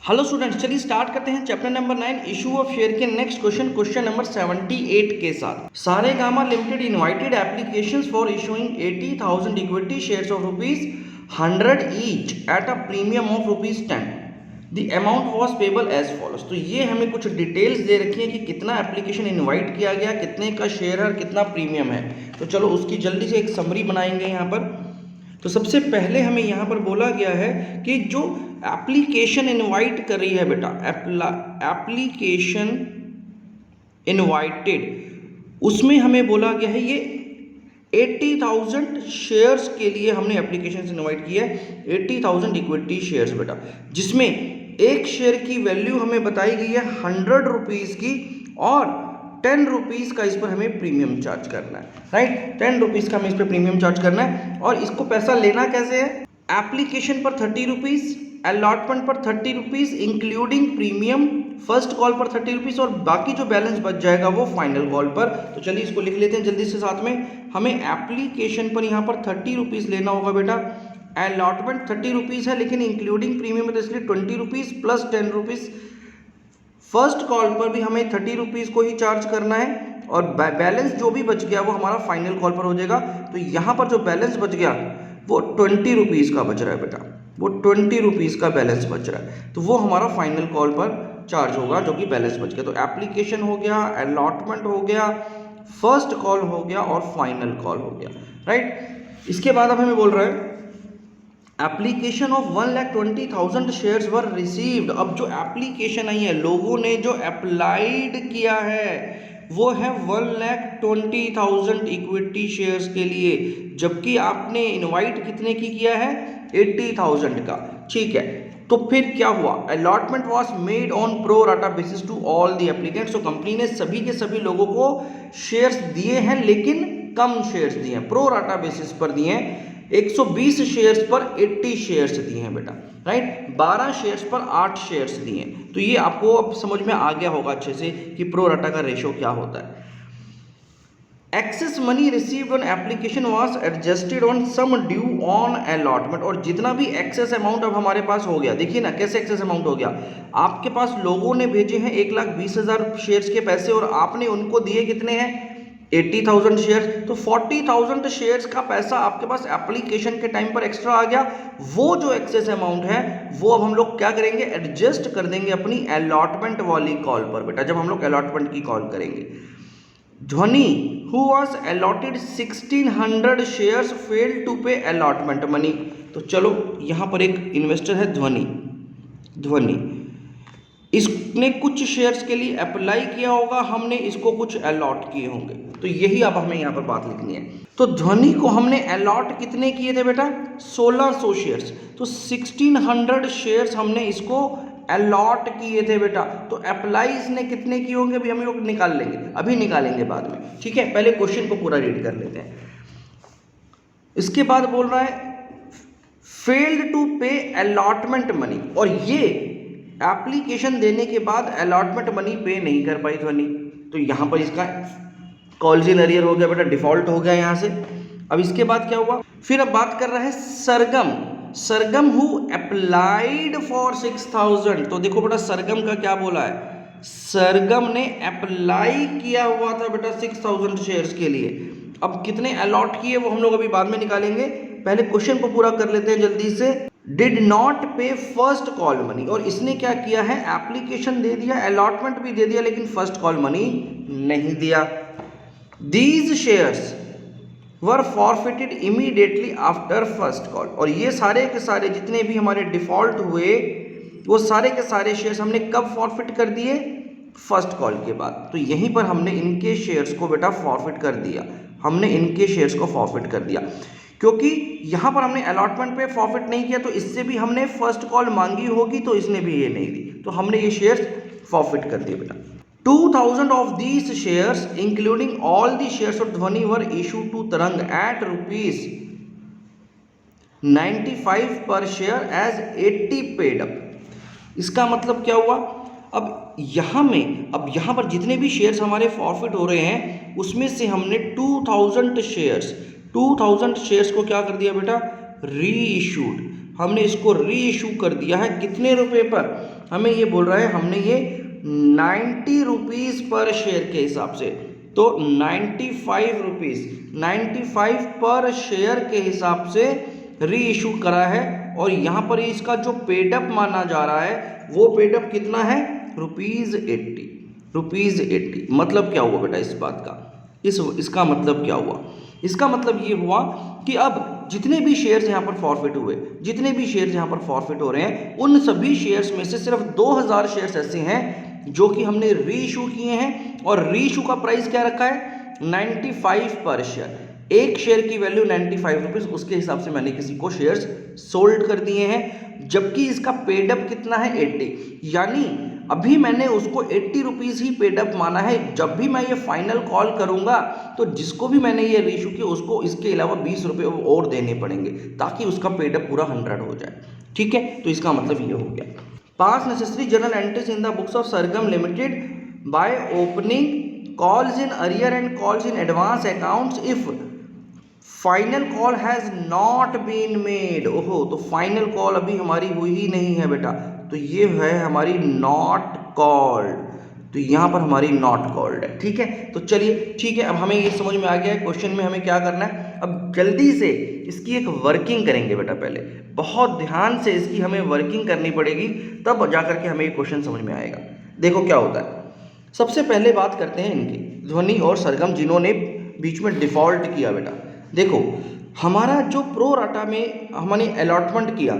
Hello students, चलिए start करते हैं chapter number 9 issue of share के नेक्स्ट क्वेश्चन नंबर 78 के साथ। Saregama limited invited applications for issuing 80,000 equity shares of ₹100 each at a premium of ₹10। The amount was payable as follows. तो ये हमें कुछ डिटेल्स दे रखी है कि कितना एप्लीकेशन इन्वाइट किया गया, कितने का शेयर है और कितना प्रीमियम है। तो चलो उसकी जल्दी से एक समरी बनाएंगे यहाँ पर। तो सबसे पहले हमें यहाँ पर बोला गया है कि जो एप्लीकेशन इनवाइट कर रही है बेटा, एप्लीकेशन इनवाइटेड, उसमें हमें बोला गया है ये 80,000 शेयर्स के लिए हमने एप्लीकेशन इनवाइट किया है। 80,000 इक्विटी शेयर्स बेटा, जिसमें एक शेयर की वैल्यू हमें बताई गई है 100 रुपीज़ की और 10 रुपीज़ का इस पर हमें प्रीमियम चार्ज करना है। राइट, 10 रुपीज़ का हमें इस पर प्रीमियम चार्ज करना है। और इसको पैसा लेना कैसे है? एप्लीकेशन पर 30 रुपीज़, अलॉटमेंट पर 30 rupees including premium, first call पर 30 रुपीज़ और बाकी जो बैलेंस बच जाएगा वो फाइनल कॉल पर। तो चलिए इसको लिख लेते हैं जल्दी से साथ में। हमें एप्लीकेशन पर यहाँ पर 30 रुपीज़ लेना होगा बेटा, अलॉटमेंट 30 रुपीज़ है लेकिन इंक्लूडिंग प्रीमियम है तो इसलिए 20 rupees plus 10 rupees. First call पर भी हमें 30 रुपीज़ को ही चार्ज करना है और बैलेंस जो भी बच गया वो हमारा फाइनल कॉल पर हो जाएगा। तो यहाँ पर जो बैलेंस बच गया वो 20 रुपीज़ का बच रहा है बेटा, वो 20 रुपीज़ का बैलेंस बच रहा है, तो वो हमारा फाइनल कॉल पर चार्ज होगा जो कि बैलेंस बच गया। तो एप्लीकेशन हो गया, अलॉटमेंट हो गया, फर्स्ट कॉल हो गया और फाइनल कॉल हो गया। राइट, इसके बाद अब हमें बोल रहा है application of 1,20,000 shares were received. अब जो एप्लीकेशन आई है, लोगों ने जो अप्लाइड किया है वो है 1,20,000 इक्विटी शेयर्स के लिए, जबकि आपने इनवाइट कितने की किया है? 80,000 का। ठीक है, तो फिर क्या हुआ? Allotment was made on pro rata basis to all the applicants. तो कंपनी ने सभी के सभी लोगों को शेयर्स दिए हैं लेकिन कम शेयर्स दिए हैं, प्रो राटा बेसिस पर दिए हैं। 120 शेयर्स पर 80 शेयर्स दिए हैं बेटा। राइट, 12 शेयर्स पर 8 शेयर्स दिए हैं। तो ये आपको अब समझ में आ गया होगा अच्छे से कि प्रो राटा का रेशो क्या होता है। Excess money received on application was adjusted on sum due on allotment. और जितना भी एक्सेस अमाउंट अब हमारे पास हो गया, देखिए ना कैसे एक्सेस अमाउंट हो गया। आपके पास लोगों ने भेजे हैं 1,20,000 शेयर्स के पैसे और आपने उनको दिए कितने हैं? 80,000 शेयर्स। तो 40,000 शेयर्स का पैसा आपके पास एप्लीकेशन के टाइम पर एक्स्ट्रा आ गया। वो जो एक्सेस अमाउंट है वो अब हम लोग क्या करेंगे? एडजस्ट कर देंगे अपनी अलॉटमेंट वाली कॉल पर बेटा, जब हम लोग अलॉटमेंट की कॉल करेंगे। ध्वनि who was allotted 1,600 shares failed to pay allotment money। तो चलो यहाँ पर एक इन्वेस्टर है ध्वनि, इसने कुछ शेयर्स के लिए अप्लाई किया होगा, हमने इसको कुछ अलॉट किए होंगे। तो यही अब हमें यहाँ पर बात लिखनी है। तो ध्वनि को हमने अलॉट कितने किए थे बेटा? 1600 शेयर्स। तो 1,600 शेयर्स हमने इसको अलॉट किए थे बेटा। तो अप्लाई इसने कितने किए होंगे अभी हम लोग निकाल लेंगे, अभी निकालेंगे बाद में। ठीक है, पहले क्वेश्चन को पूरा रीड कर लेते हैं। इसके बाद बोल रहा है फेल्ड टू पे अलॉटमेंट मनी, और ये एप्लीकेशन देने के बाद अलॉटमेंट मनी पे नहीं कर पाई ध्वनि। तो यहाँ पर इसका कॉल्जिन एरियर हो गया बेटा, डिफॉल्ट हो गया यहाँ से। अब इसके बाद क्या हुआ? फिर अब बात कर रहा है सरगम हु अप्लाइड फॉर 6,000। तो देखो बेटा, सरगम का क्या बोला है? सरगम ने अप्लाई किया हुआ था बेटा 6,000 शेयर्स के लिए। अब कितने अलॉट किए वो हम लोग अभी बाद में निकालेंगे, पहले क्वेश्चन को पूरा कर लेते हैं जल्दी से। डिड नॉट पे फर्स्ट कॉल मनी, और इसने क्या किया है? एप्लीकेशन दे दिया, अलॉटमेंट भी दे दिया लेकिन फर्स्ट कॉल मनी नहीं दिया। These shares were forfeited immediately after first call. और ये सारे के सारे जितने भी हमारे डिफॉल्ट हुए वो सारे के सारे शेयर्स हमने कब फॉरफिट कर दिए? फर्स्ट कॉल के बाद। तो यहीं पर हमने इनके शेयर्स को बेटा फॉरफिट कर दिया, हमने इनके शेयर्स को फॉरफिट कर दिया, क्योंकि यहाँ पर हमने अलॉटमेंट पे फॉरफिट नहीं किया तो इससे भी हमने फर्स्ट कॉल मांगी होगी तो इसने भी ये नहीं दी, तो हमने ये शेयर्स फॉरफिट कर दिए बेटा। 2,000 of these shares including all the shares of Dhwani were issued to Tarang at ₹95 per share as 80 paid up। इसका मतलब क्या हुआ? अब यहाँ पर जितने भी शेयर्स हमारे फॉरफिट हो रहे हैं उसमें से हमने 2,000 शेयर्स को क्या कर दिया बेटा? री इशूड। हमने इसको री इशू कर दिया है कितने रुपए पर? हमें ये बोल रहा है हमने ये 90 रुपीज़ पर शेयर के हिसाब से, तो 95 रुपीज़ 95 पर शेयर के हिसाब से री इशू करा है। और यहाँ पर इसका जो पेडअप माना जा रहा है वो पेडअप कितना है, ₹80। ₹80 मतलब क्या हुआ बेटा इस बात का, इसका मतलब क्या हुआ, इसका मतलब ये हुआ कि अब जितने भी शेयर्स यहाँ पर फॉरफिट हुए, जितने भी शेयर्स यहाँ पर फॉरफिट हो रहे हैं, उन सभी शेयर्स में से सिर्फ 2000 शेयर्स ऐसे हैं जो कि हमने री इशू किए हैं। और री इशू का प्राइस क्या रखा है, 95 पर शेयर। एक शेयर की वैल्यू 95 रुपीज़, उसके हिसाब से मैंने किसी को शेयर्स सोल्ड कर दिए हैं। जबकि इसका पेडअप कितना है, 80, यानी अभी मैंने उसको 80 रुपीज़ ही पेडअप माना है। जब भी मैं ये फाइनल कॉल करूंगा तो जिसको भी मैंने ये रेशो किया उसको इसके अलावा 20 रुपये और देने पड़ेंगे ताकि उसका पेडअप पूरा 100 हो जाए। ठीक है, तो इसका मतलब ये हो गया। 5 necessary journal entries in the books of Sargam limited by opening calls in arrear and calls in advance accounts if final call has not been made. ओहो, तो फाइनल कॉल अभी हमारी हुई ही नहीं है बेटा, तो ये है हमारी नॉट कॉल्ड, तो यहाँ पर हमारी नॉट कॉल्ड है। ठीक है, तो चलिए ठीक है, अब हमें ये समझ में आ गया है क्वेश्चन में हमें क्या करना है। अब जल्दी से इसकी एक वर्किंग करेंगे बेटा, पहले बहुत ध्यान से इसकी हमें वर्किंग करनी पड़ेगी, तब जा करके हमें ये क्वेश्चन समझ में आएगा। देखो क्या होता है, सबसे पहले बात करते हैं इनकी, ध्वनि और सरगम जिन्होंने बीच में डिफ़ॉल्ट किया बेटा। देखो हमारा जो प्रो राटा में हमने अलॉटमेंट किया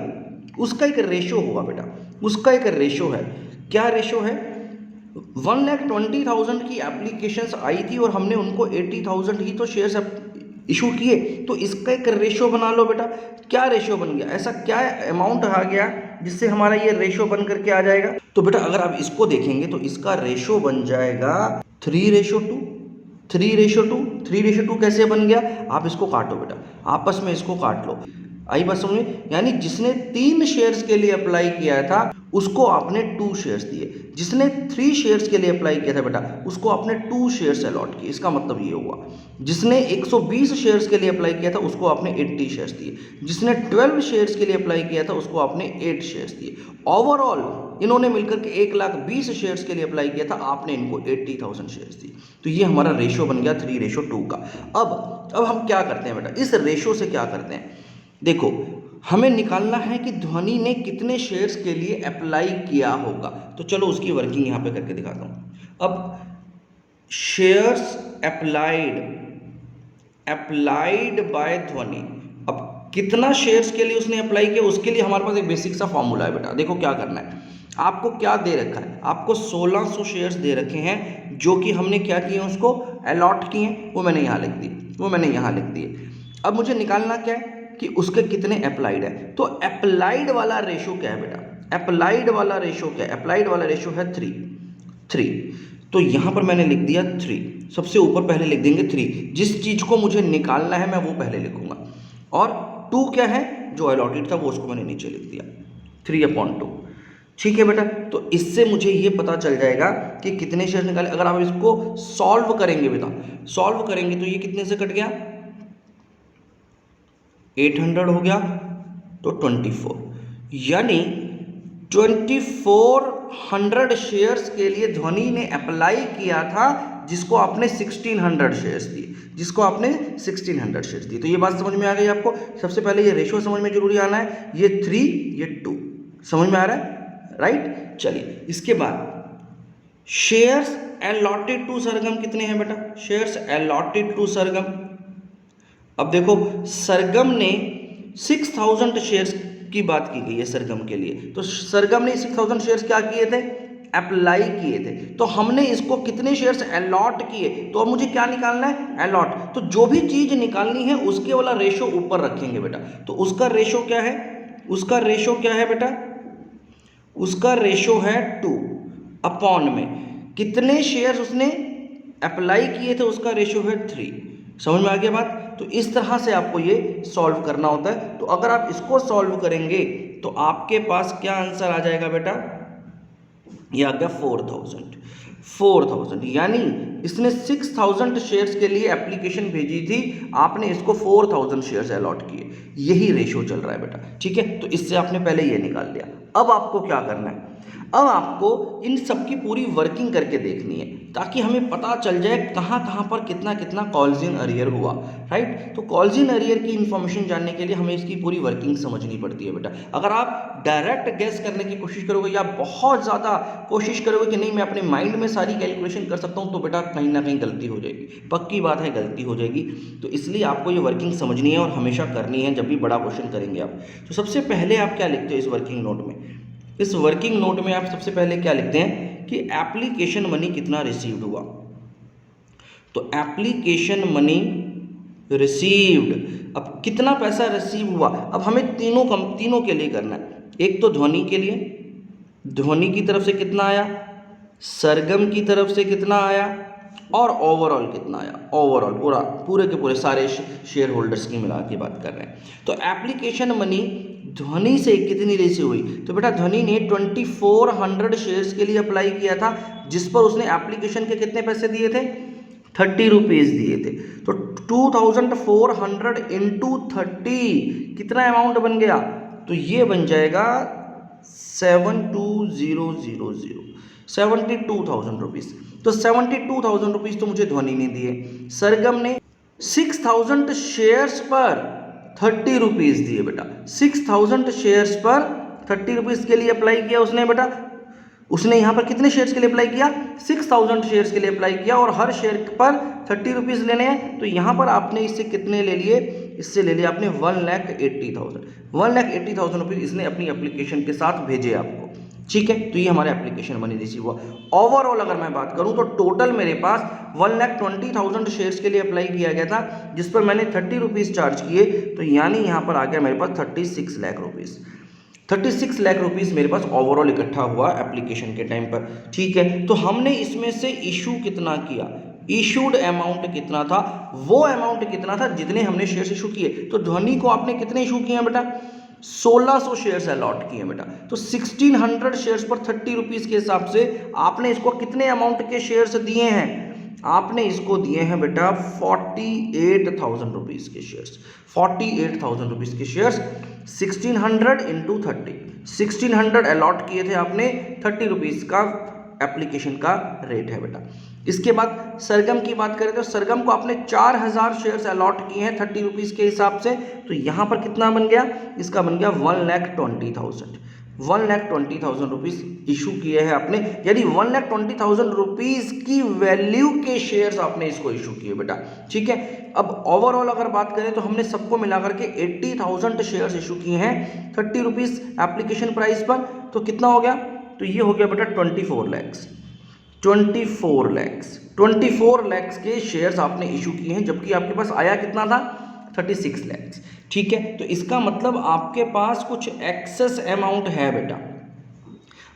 उसका एक रेशो होगा बेटा, उसका एक रेशो है। क्या रेशो है, 1,20,000 की एप्लीकेशंस आई थी और हमने उनको 80,000 ही तो शेयर्स इशू किए, तो इसका एक रेशो बना लो बेटा। क्या रेशो बन गया, ऐसा क्या अमाउंट आ गया जिससे हमारा ये रेशो बन करके आ जाएगा। तो बेटा अगर आप इसको देखेंगे तो इसका रेशो बन जाएगा 3:2। 3:2 3:2 कैसे बन गया, आप इसको काटो बेटा, आपस में इसको काट लो, आई बात समझ में। यानी जिसने 3 शेयर्स के लिए अप्लाई किया था उसको आपने 2 शेयर्स दिए, जिसने 3 शेयर्स के लिए अप्लाई किया था बेटा उसको आपने 2 शेयर्स अलॉट किए। इसका मतलब ये हुआ जिसने 120 शेयर्स के लिए अप्लाई किया था उसको आपने 80 शेयर्स दिए, जिसने 12 शेयर्स के लिए अप्लाई किया था उसको आपने 8 शेयर्स दिए। ओवरऑल इन्होंने मिलकर के 1,20,000 शेयर्स के लिए अप्लाई किया था, आपने इनको 80,000 शेयर्स दिए। तो ये हमारा रेशो बन गया 3:2 का। अब हम क्या करते हैं बेटा, इस रेशो से क्या करते हैं, देखो हमें निकालना है कि ध्वनि ने कितने शेयर्स के लिए अप्लाई किया होगा। तो चलो उसकी वर्किंग यहाँ पे करके दिखाता हूँ। अब शेयर्स अप्लाइड बाय ध्वनि, अब कितना शेयर्स के लिए उसने अप्लाई किया उसके लिए हमारे पास एक बेसिक सा फॉर्मूला है बेटा। देखो क्या करना है, आपको क्या दे रखा है, आपको 1600 शेयर्स दे रखे हैं जो कि हमने क्या किए, उसको अलॉट किए, वो मैंने यहाँ लिख दिए। अब मुझे निकालना क्या है कि उसके कितने अप्लाइड है। तो अप्लाइड वाला रेशो क्या है बेटा, अप्लाइड वाला रेशो क्या है, अप्लाइड वाला रेशो है 3। तो यहाँ पर मैंने लिख दिया 3, सबसे ऊपर पहले लिख देंगे 3, जिस चीज़ को मुझे निकालना है मैं वो पहले लिखूंगा। और 2 क्या है, जो अलॉटेड था वो उसको मैंने नीचे लिख दिया, 3/2। ठीक है बेटा, तो इससे मुझे ये पता चल जाएगा कि कितने शेयर निकाले। अगर आप इसको सॉल्व करेंगे बेटा, सॉल्व करेंगे तो ये कितने से कट गया, 800 हो गया, तो 24, यानी 2400 शेयर्स के लिए ध्वनि ने अप्लाई किया था, जिसको आपने 1600 शेयर्स दिए, तो ये बात समझ में आ गई आपको। सबसे पहले ये रेशो समझ में जरूरी आना है, ये 3 ये 2 समझ में आ रहा है, राइट। चलिए इसके बाद शेयर्स अलॉटेड टू सरगम कितने हैं बेटा, शेयर्स अलॉटेड टू सरगम। अब देखो सरगम ने 6000 शेयर्स की बात की गई है सरगम के लिए, तो सरगम ने 6000 शेयर्स क्या किए थे, अप्लाई किए थे। तो हमने इसको कितने शेयर्स अलॉट किए, तो अब मुझे क्या निकालना है, अलॉट। तो जो भी चीज निकालनी है उसके वाला रेशो ऊपर रखेंगे बेटा। तो उसका रेशो क्या है, उसका रेशो क्या है बेटा, उसका रेशो है 2 अपॉन में कितने शेयर्स उसने अप्लाई किए थे, उसका रेशो है 3। समझ में आ गया बात। तो इस तरह से आपको ये सॉल्व करना होता है। तो अगर आप इसको सॉल्व करेंगे तो आपके पास क्या आंसर आ जाएगा बेटा, ये आ गया 4000, यानी इसने 6000 शेयर्स के लिए एप्लीकेशन भेजी थी, आपने इसको 4000 शेयर्स अलॉट किए, यही रेशो चल रहा है बेटा। ठीक है, तो इससे आपने पहले ये निकाल लिया। अब आपको क्या करना है, अब आपको इन सब की पूरी वर्किंग करके देखनी है ताकि हमें पता चल जाए कहाँ कहाँ पर कितना कितना कॉल्स इन अरियर हुआ, राइट। तो कॉल्स इन अरियर की इन्फॉर्मेशन जानने के लिए हमें इसकी पूरी वर्किंग समझनी पड़ती है बेटा। अगर आप डायरेक्ट गैस करने की कोशिश करोगे या बहुत ज़्यादा कोशिश करोगे कि नहीं मैं अपने माइंड में सारी कैलकुलेशन कर सकता हूँ, तो बेटा कहीं ना कहीं गलती हो जाएगी, पक्की बात है गलती हो जाएगी। तो इसलिए आपको ये वर्किंग समझनी है और हमेशा करनी है जब भी बड़ा क्वेश्चन करेंगे आप। तो सबसे पहले आप क्या लिखते हो इस वर्किंग नोट में? इस वर्किंग नोट में आप सबसे पहले क्या लिखते हैं कि एप्लीकेशन मनी कितना रिसीव्ड हुआ। तो एप्लीकेशन मनी रिसीव्ड, अब कितना पैसा रिसीव हुआ, अब हमें तीनों के लिए करना है। एक तो ध्वनि के लिए, ध्वनि की तरफ से कितना आया, सरगम की तरफ से कितना आया और ओवरऑल कितना आया। ओवरऑल पूरे के पूरे सारे शेयर होल्डर्स की मिला के बात कर रहे हैं। तो एप्लीकेशन मनी ध्वनि से कितनी रिसीव हुई, तो बेटा ध्वनि ने 2400 शेयर्स के लिए अप्लाई किया था, जिस पर उसने एप्लीकेशन के कितने पैसे दिए थे, 30 रुपीज़ दिए थे। तो 2400 इंटू 30 कितना अमाउंट बन गया, तो ये बन जाएगा 72,000 रुपीज़। तो 72,000 रुपीज़ तो मुझे ध्वनि ने दिए। सरगम ने 6,000 शेयर्स पर 30 रुपीज़ दिए बेटा। 6,000 शेयर्स पर 30 रुपीज़ के लिए अप्लाई किया उसने बेटा। उसने यहाँ पर कितने शेयर्स के लिए अप्लाई किया, 6,000 शेयर्स के लिए अप्लाई किया और हर शेयर पर 30 रुपीज़ लेने हैं। तो यहाँ पर आपने इससे कितने ले लिए, इससे ले लिया आपने 1,80,000 रुपीज़ इसने अपनी एप्लीकेशन के साथ भेजे आपको, ठीक है। तो ये हमारे एप्लीकेशन मनी रिसीव हुआ। ओवरऑल अगर मैं बात करूं तो टोटल मेरे पास 1,20,000 शेयर्स के लिए अप्लाई किया गया था, जिस पर मैंने 30 रुपीज़ चार्ज किए। तो यानी यहाँ पर आ गया मेरे पास 36 लाख रुपीज़। 36 लाख रुपीज़ मेरे पास ओवरऑल इकट्ठा हुआ एप्लीकेशन के टाइम पर, ठीक है। तो हमने इसमें से इशू कितना किया, इशूड अमाउंट कितना था, वो अमाउंट कितना था जितने हमने शेयर्स इशू किए। तो ध्वनि को आपने कितने इशू किए हैं बेटा, 1600 शेयर्स अलॉट किए बेटा। तो 1600 शेयर्स पर 30 रुपीज़ के हिसाब से आपने इसको कितने अमाउंट के शेयर्स दिए हैं, आपने इसको दिए हैं बेटा 48,000 रुपीज़ के शेयर्स। 48,000 रुपीज़ के शेयर्स 1600 इंटू 30, 1600 अलॉट किए थे आपने, 30 रुपीज़ का एप्लीकेशन का रेट है बेटा। इसके बाद सरगम की बात करें तो सरगम को आपने 4,000 शेयर्स अलॉट किए हैं 30 रुपीज़ के हिसाब से। तो यहाँ पर कितना बन गया, इसका बन गया 1,20,000 रुपीज़ इशू किए हैं आपने, यानी 1,20,000 रुपीज़ की वैल्यू के शेयर्स आपने इसको इशू किए बेटा, ठीक है। अब ओवरऑल अगर बात करें तो हमने सबको मिलाकर के 80,000 शेयर्स इशू किए हैं 30 रुपीज़ एप्लीकेशन प्राइस पर। तो कितना हो गया, तो ये हो गया बेटा 24 लाख के शेयर्स आपने इशू किए हैं, जबकि आपके पास आया कितना था, 36 लाख, ठीक है। तो इसका मतलब आपके पास कुछ एक्सेस अमाउंट है बेटा,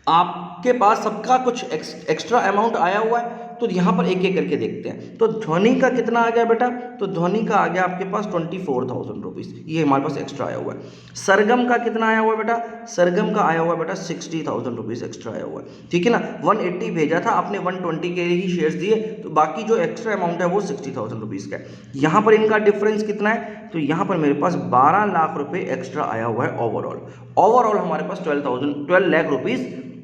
आपके पास सबका कुछ एक्स्ट्रा अमाउंट आया हुआ है। तो यहाँ पर एक एक करके देखते हैं। तो ध्वनि का कितना आ गया बेटा, तो ध्वनि का आ गया आपके पास 24,000 रुपीज़, ये हमारे पास एक्स्ट्रा आया हुआ है। सरगम का कितना आया हुआ है बेटा, सरगम का आया हुआ है बेटा 60,000 रुपीज़ एक्स्ट्रा आया हुआ है, ठीक है ना। 180 भेजा था आपने, 120 के ही शेयर्स दिए, तो बाकी जो एक्स्ट्रा अमाउंट है वो 60,000 रुपीज़ का है। यहाँ पर इनका डिफरेंस कितना है, तो यहाँ पर मेरे पास 12 लाख रुपये एक्स्ट्रा आया हुआ है ओवरऑल हमारे पास 12 लाख रुपीज़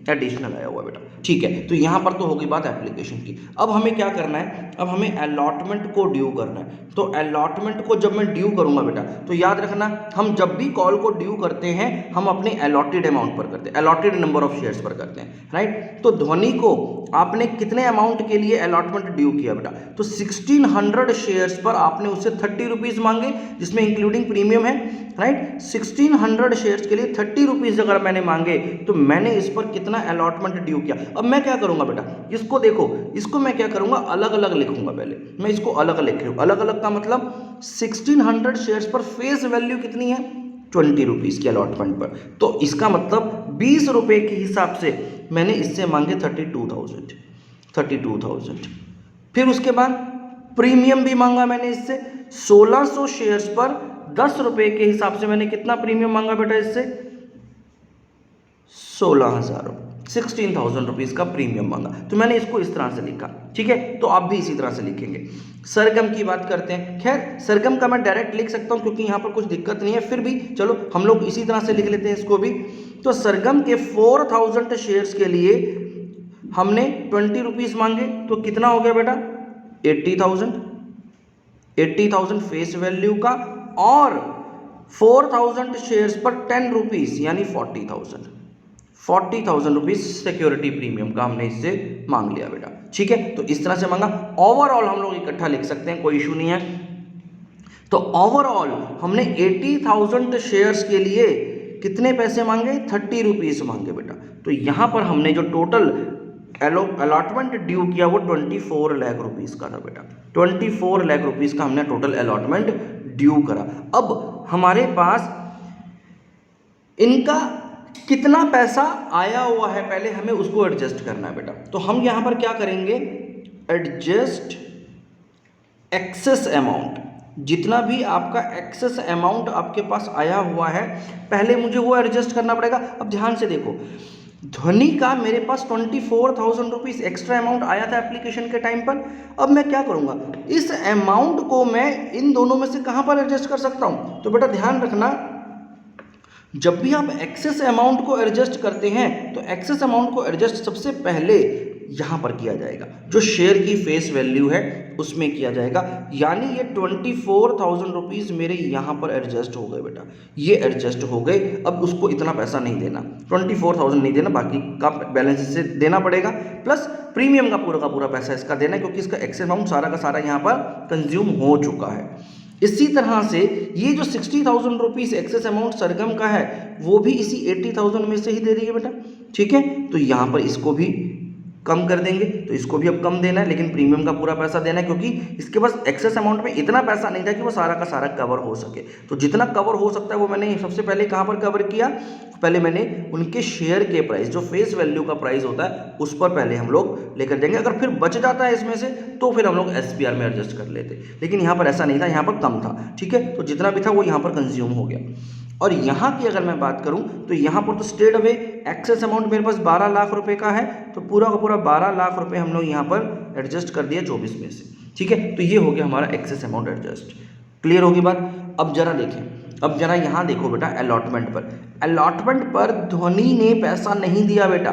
एडिशनल आया हुआ बेटा, ठीक है। तो यहाँ पर तो होगी बात एप्लीकेशन की। अब हमें क्या करना है, अब हमें अलॉटमेंट को ड्यू करना है। तो अलॉटमेंट को जब मैं ड्यू करूँगा बेटा, तो याद रखना हम जब भी कॉल को ड्यू करते हैं हम अपने अलॉटेड अमाउंट पर करते हैं, अलॉटेड नंबर ऑफ शेयर्स पर करते हैं, राइट। तो ध्वनि को आपने कितने अमाउंट के लिए अलॉटमेंट ड्यू किया बेटा, तो 1600 शेयर्स पर आपने उससे 30 रुपीज़ मांगे, जिसमें इंक्लूडिंग प्रीमियम है, राइट। 1600 शेयर्स के लिए 30 रुपीज़ अगर मैंने मांगे तो मैंने इस पर कितना अलॉटमेंट ड्यू किया। अब मैं क्या करूंगा बेटा, इसको देखो, इसको मैं क्या करूंगा, अलग अलग लिखूंगा। पहले मैं इसको अलग अलग लिख रहा हूँ, अलग अलग का मतलब 1600 शेयर्स पर फेस वैल्यू कितनी है, 20 रुपीज़ की अलॉटमेंट पर। तो इसका मतलब 20 रुपये के हिसाब से मैंने इससे मांगे 32,000। फिर उसके बाद प्रीमियम भी मांगा मैंने इससे 1600 शेयर्स पर 10 रुपये के हिसाब से मैंने कितना प्रीमियम मांगा बेटा, इससे 16,000 रुपीज़ का प्रीमियम मांगा। तो मैंने इसको इस तरह से लिखा, ठीक है। तो आप भी इसी तरह से लिखेंगे। सरगम की बात करते हैं, खैर सरगम का मैं डायरेक्ट लिख सकता हूं क्योंकि यहाँ पर कुछ दिक्कत नहीं है, फिर भी चलो हम लोग इसी तरह से लिख लेते हैं इसको भी। तो सरगम के 4000 शेयर्स के लिए हमने 20 रुपीज़ मांगे, तो कितना हो गया बेटा 80,000 फेस वैल्यू का, और 4000 शेयर्स पर 10 रुपीज़ यानी 40,000 रुपीज़ सिक्योरिटी प्रीमियम का हमने इससे मांग लिया बेटा। ठीक है, तो इस तरह से मांगा। ओवरऑल हम लोग इकट्ठा लिख सकते हैं, कोई इशू नहीं है। तो ओवरऑल हमने 80,000 शेयर्स के लिए कितने पैसे मांगे, 30 रुपीज़ मांगे बेटा। तो यहाँ पर हमने जो टोटल अलॉटमेंट ड्यू किया वो 24 लाख रुपीज़ का था बेटा। 24 लाख रुपीज़ का हमने टोटल अलॉटमेंट ड्यू करा। अब हमारे पास इनका कितना पैसा आया हुआ है, पहले हमें उसको एडजस्ट करना है बेटा। तो हम यहाँ पर क्या करेंगे, एडजस्ट एक्सेस अमाउंट। जितना भी आपका एक्सेस अमाउंट आपके पास आया हुआ है, पहले मुझे वो एडजस्ट करना पड़ेगा। अब ध्यान से देखो, ध्वनि का मेरे पास 24,000 रुपीज़ एक्स्ट्रा अमाउंट आया था एप्लीकेशन के टाइम पर। अब मैं क्या करूँगा, इस अमाउंट को मैं इन दोनों में से कहाँ पर एडजस्ट कर सकता हूँ। तो बेटा ध्यान रखना, जब भी आप एक्सेस अमाउंट को एडजस्ट करते हैं तो एक्सेस अमाउंट को एडजस्ट सबसे पहले यहाँ पर किया जाएगा, जो शेयर की फेस वैल्यू है उसमें किया जाएगा। यानी ये 24,000 रुपीज़ मेरे यहाँ पर एडजस्ट हो गए बेटा, ये एडजस्ट हो गए। अब उसको इतना पैसा नहीं देना, 24,000 नहीं देना, बाकी का बैलेंस इससे देना पड़ेगा, प्लस प्रीमियम का पूरा पैसा इसका देना है, क्योंकि इसका एक्सेस अमाउंट सारा का सारा यहाँ पर कंज्यूम हो चुका है। इसी तरह से ये जो 60,000 रुपीज़ एक्सेस अमाउंट सरगम का है, वो भी इसी 80,000 में से ही दे रही है बेटा। ठीक है, तो यहाँ पर इसको भी कम कर देंगे, तो इसको भी अब कम देना है, लेकिन प्रीमियम का पूरा पैसा देना है, क्योंकि इसके पास एक्सेस अमाउंट में इतना पैसा नहीं था कि वो सारा का सारा कवर हो सके। तो जितना कवर हो सकता है वो मैंने सबसे पहले कहाँ पर कवर किया, पहले मैंने उनके शेयर के प्राइस, जो फेस वैल्यू का प्राइस होता है, उस पर पहले हम लोग लेकर जाएंगे। अगर फिर बच जाता है इसमें से तो फिर हम लोग SPR में एडजस्ट कर लेते, लेकिन यहाँ पर ऐसा नहीं था, यहाँ पर कम था। ठीक है, तो जितना भी था वो यहाँ पर कंज्यूम हो गया। और यहाँ की अगर मैं बात करूँ तो यहाँ पर तो स्ट्रेट अवे एक्सेस अमाउंट मेरे पास 12 लाख रुपए का है, तो पूरा का पूरा 12 लाख रुपए हम लोग यहाँ पर एडजस्ट कर दिया 24 में से। ठीक है, तो ये हो गया हमारा एक्सेस अमाउंट एडजस्ट। क्लियर होगी बात। अब जरा देखें, अब जरा यहाँ देखो बेटा, अलॉटमेंट पर ध्वनि ने पैसा नहीं दिया बेटा।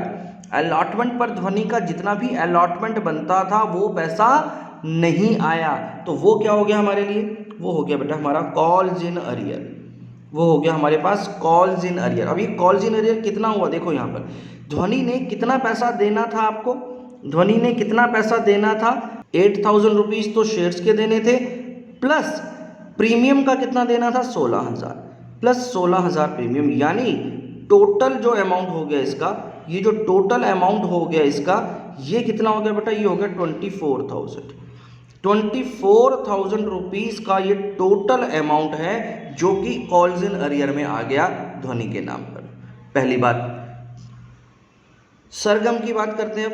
अलॉटमेंट पर ध्वनि का जितना भी अलॉटमेंट बनता था वो पैसा नहीं आया, तो वो क्या हो गया हमारे लिए, वो हो गया बेटा हमारा कॉल्स इन अरियर। वो हो गया हमारे पास कॉल्स इन अरियर। अब ये कॉल्स इन अरियर कितना हुआ, देखो यहाँ पर ध्वनि ने कितना पैसा देना था आपको, ध्वनि ने कितना पैसा देना था, 8,000 रुपीज़ तो शेयर्स के देने थे, प्लस प्रीमियम का कितना देना था, 16,000 प्लस 16,000 प्रीमियम। यानी टोटल जो अमाउंट हो गया इसका, ये जो टोटल अमाउंट हो गया इसका, ये कितना हो गया बेटा, ये हो गया 24,000 रुपीज़ का ये टोटल अमाउंट है, जो कि कॉल्स इन अरियर में आ गया ध्वनि के नाम पर। पहली बात। सरगम की बात करते हैं। अब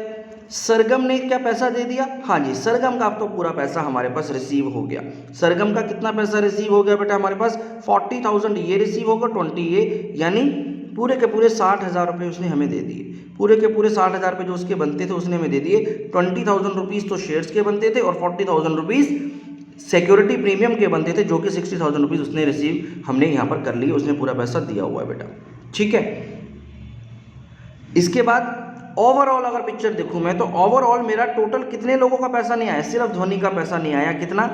सरगम ने क्या पैसा दे दिया, हाँ जी, सरगम का अब तो पूरा पैसा हमारे पास रिसीव हो गया। सरगम का कितना पैसा रिसीव हो गया बेटा हमारे पास, 40,000 ये रिसीव होगा, 20 ये, यानी पूरे के पूरे 60,000 रुपये उसने हमें दे दिए। पूरे के पूरे 60,000 रुपये जो उसके बनते थे उसने हमें दे दिए। 20,000 रुपीज़ तो शेयर्स के बनते थे और 40,000 रुपीज़ सिक्योरिटी प्रीमियम के बनते थे, जो कि 60,000 रुपीज़ उसने रिसीव हमने यहाँ पर कर लिए, उसने पूरा पैसा दिया हुआ है बेटा। ठीक है, इसके बाद ओवरऑल अगर पिक्चर देखूँ मैं, तो ओवरऑल मेरा टोटल कितने लोगों का पैसा नहीं आया, सिर्फ ध्वनि का पैसा नहीं आया, कितना,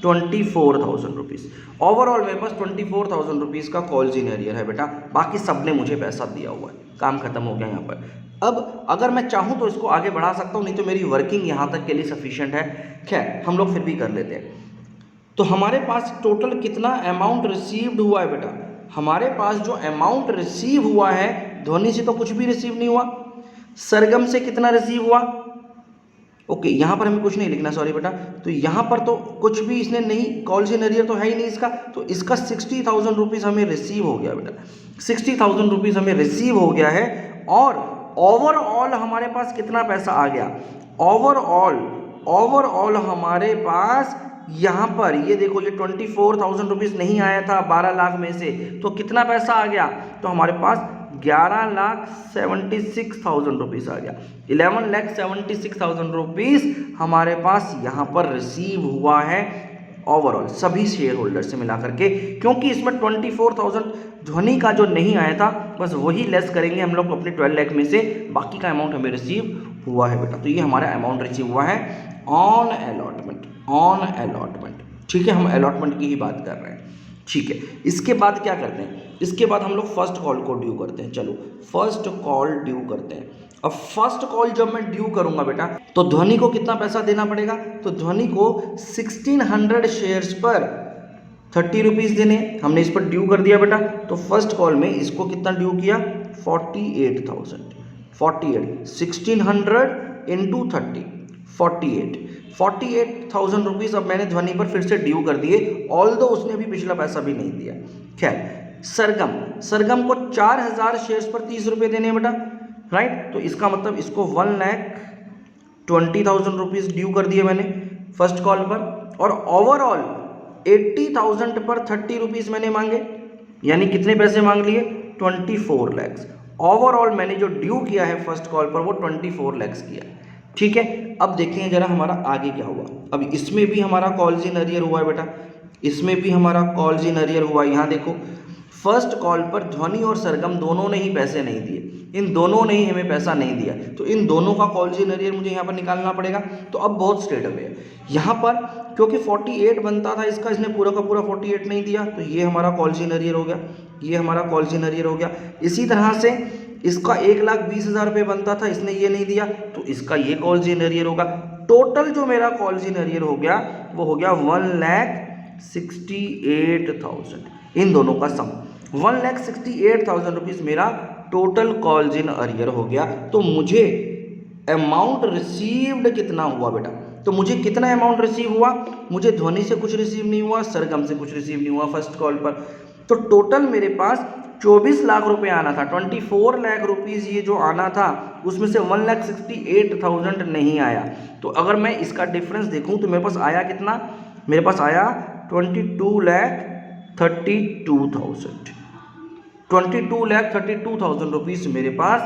24,000 रुपीज़। ओवरऑल मेरे पास 24,000 रुपीज़ का कॉल्स इन एरियर है बेटा, बाकी सब ने मुझे पैसा दिया हुआ है, काम खत्म हो गया यहाँ पर। अब अगर मैं चाहूँ तो इसको आगे बढ़ा सकता हूँ, नहीं तो मेरी वर्किंग यहाँ तक के लिए सफिशिएंट है। खैर हम लोग फिर भी कर लेते हैं। तो हमारे पास टोटल कितना अमाउंट रिसीव्ड हुआ है बेटा, हमारे पास जो अमाउंट रिसीव हुआ है, ध्वनि से तो कुछ भी रिसीव नहीं हुआ, सरगम से कितना रिसीव हुआ, ओके, यहाँ पर हमें कुछ नहीं लिखना, सॉरी बेटा। तो यहाँ पर तो कुछ भी इसने नहीं, कॉल्स इन एरियर तो है ही नहीं इसका, तो इसका 60,000 रुपीज़ हमें रिसीव हो गया बेटा, 60,000 रुपीज़ हमें रिसीव हो गया है। और ओवरऑल हमारे पास कितना पैसा आ गया, ओवरऑल हमारे पास यहाँ पर ये देखो, ये 24,000 रुपीज़ नहीं आया था 12 लाख में से, तो कितना पैसा आ गया, तो हमारे पास 11,76,000 रुपीज़ आ गया। 11,76,000 रुपीज़ हमारे पास यहाँ पर रिसीव हुआ है ओवरऑल सभी शेयर होल्डर से मिला करके, क्योंकि इसमें 24,000 ध्वनि का जो नहीं आया था बस वही लेस करेंगे हम लोग अपने 12 लाख में से, बाकी का अमाउंट हमें रिसीव हुआ है बेटा। तो ये हमारा अमाउंट रिसीव हुआ है ऑन अलॉटमेंट, ऑन अलॉटमेंट। ठीक है, हम अलॉटमेंट की ही बात कर रहे हैं। ठीक है, इसके बाद क्या करते हैं, इसके बाद हम लोग फर्स्ट कॉल को ड्यू करते हैं। चलो फर्स्ट कॉल ड्यू करते हैं। अब फर्स्ट कॉल जब मैं ड्यू करूंगा बेटा तो ध्वनि को कितना पैसा देना पड़ेगा, तो ध्वनि को 1600 शेयर्स पर 30 रुपीज़ देने, हमने इस पर ड्यू कर दिया बेटा। तो फर्स्ट कॉल में इसको कितना ड्यू किया, 48,000, 1600 इंटू 30, 48,000 रुपीज़ अब मैंने ध्वनि पर फिर से ड्यू कर दिए, ऑल्दो उसने भी पिछला पैसा भी नहीं दिया। खैर, सरगम को 4000 शेयर्स पर 30 रुपये देने हैं बेटा, राइट। तो इसका मतलब इसको 1,20,000 रुपीज़ ड्यू कर दिए मैंने फर्स्ट कॉल पर, और ओवरऑल 80,000 पर 30 रुपीज़ मैंने मांगे, यानी कितने पैसे मांग लिए, 24 लैक्स। ओवरऑल मैंने जो ड्यू किया है फर्स्ट कॉल पर वो 24 लैक्स किया। ठीक है, अब देखते हैं जरा हमारा आगे क्या हुआ। अब इसमें भी हमारा कॉल्स इन अरियर हुआ है बेटा, इसमें भी हमारा कॉल्स इन अरियर हुआ। यहाँ देखो फर्स्ट कॉल पर ध्वनि और सरगम दोनों ने ही पैसे नहीं दिए, इन दोनों ने ही हमें पैसा नहीं दिया, तो इन दोनों का कॉल्स इन अरियर मुझे यहाँ पर निकालना पड़ेगा। तो अब बहुत स्ट्रेट अवे है यहाँ पर, क्योंकि 48 बनता था इसका, इसने पूरा का पूरा 48 नहीं दिया, तो ये हमारा कॉल्स इन अरियर हो गया, ये हमारा कॉल्स इन अरियर हो गया। इसी तरह से इसका 1,20,000 रुपये बनता था, इसने ये नहीं दिया, तो इसका ये कॉल्स इन अरियर होगा। टोटल जो मेरा कॉल्स इन अरियर हो गया वो हो गया 1,68,000, इन दोनों का सम 1,68,000 रुपीज़ मेरा टोटल कॉल्स इन अरियर हो गया। तो मुझे अमाउंट रिसीव्ड कितना हुआ बेटा, तो मुझे कितना अमाउंट रिसीव हुआ, मुझे ध्वनि से कुछ रिसीव नहीं हुआ, सरगम से कुछ रिसीव नहीं हुआ फर्स्ट कॉल पर। तो टोटल मेरे पास 24 लाख रुपए आना था, 24 लाख रुपीज़ ये जो आना था उसमें से 1,68,000 नहीं आया। तो अगर मैं इसका डिफरेंस देखूं तो मेरे पास आया कितना, मेरे पास आया 22,32,000 रुपीज़ मेरे पास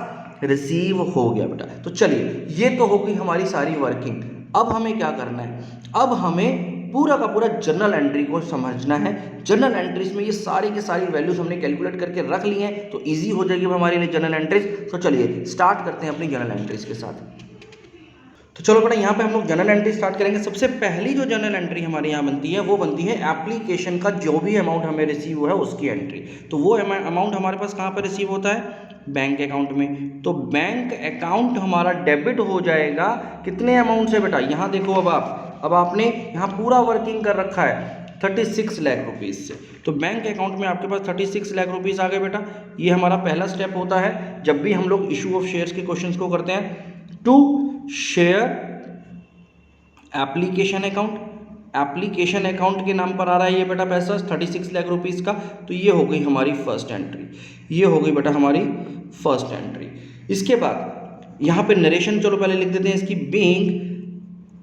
रिसीव हो गया बेटा। तो चलिए ये तो हो गई हमारी सारी वर्किंग। अब हमें क्या करना है, अब हमें पूरा का पूरा जर्नल एंट्री को समझना है। जर्नल एंट्रीज में ये सारी की सारी वैल्यूज हमने कैलकुलेट करके रख ली हैं, तो इजी हो जाएगी हमारे लिए जर्नल एंट्रीज। तो चलिए स्टार्ट करते हैं अपनी जर्नल एंट्रीज के साथ। तो चलो बेटा यहाँ पे हम लोग जर्नल एंट्री स्टार्ट करेंगे। सबसे पहली जो जर्नल एंट्री हमारे यहाँ बनती है वो बनती है एप्लीकेशन का जो भी अमाउंट हमें रिसीव हुआ है उसकी एंट्री। तो वो अमाउंट हमारे पास कहाँ पर रिसीव होता है, बैंक अकाउंट में। तो बैंक अकाउंट हमारा डेबिट हो जाएगा कितने अमाउंट से बेटा, यहाँ देखो अब आपने यहाँ पूरा वर्किंग कर रखा है 36 लाख रुपीज़ से। तो बैंक अकाउंट में आपके पास 36 लाख रुपीज़ आ गए बेटा। ये हमारा पहला स्टेप होता है जब भी हम लोग इशू ऑफ शेयर्स के क्वेश्चंस को करते हैं। To share application account, application account के नाम पर आ रहा है ये बेटा पैसा 36 लाख रुपीज़ का। तो ये हो गई हमारी फर्स्ट एंट्री, ये हो गई बेटा हमारी फर्स्ट एंट्री। इसके बाद यहाँ पे नरेशन चलो पहले लिख देते हैं इसकी, being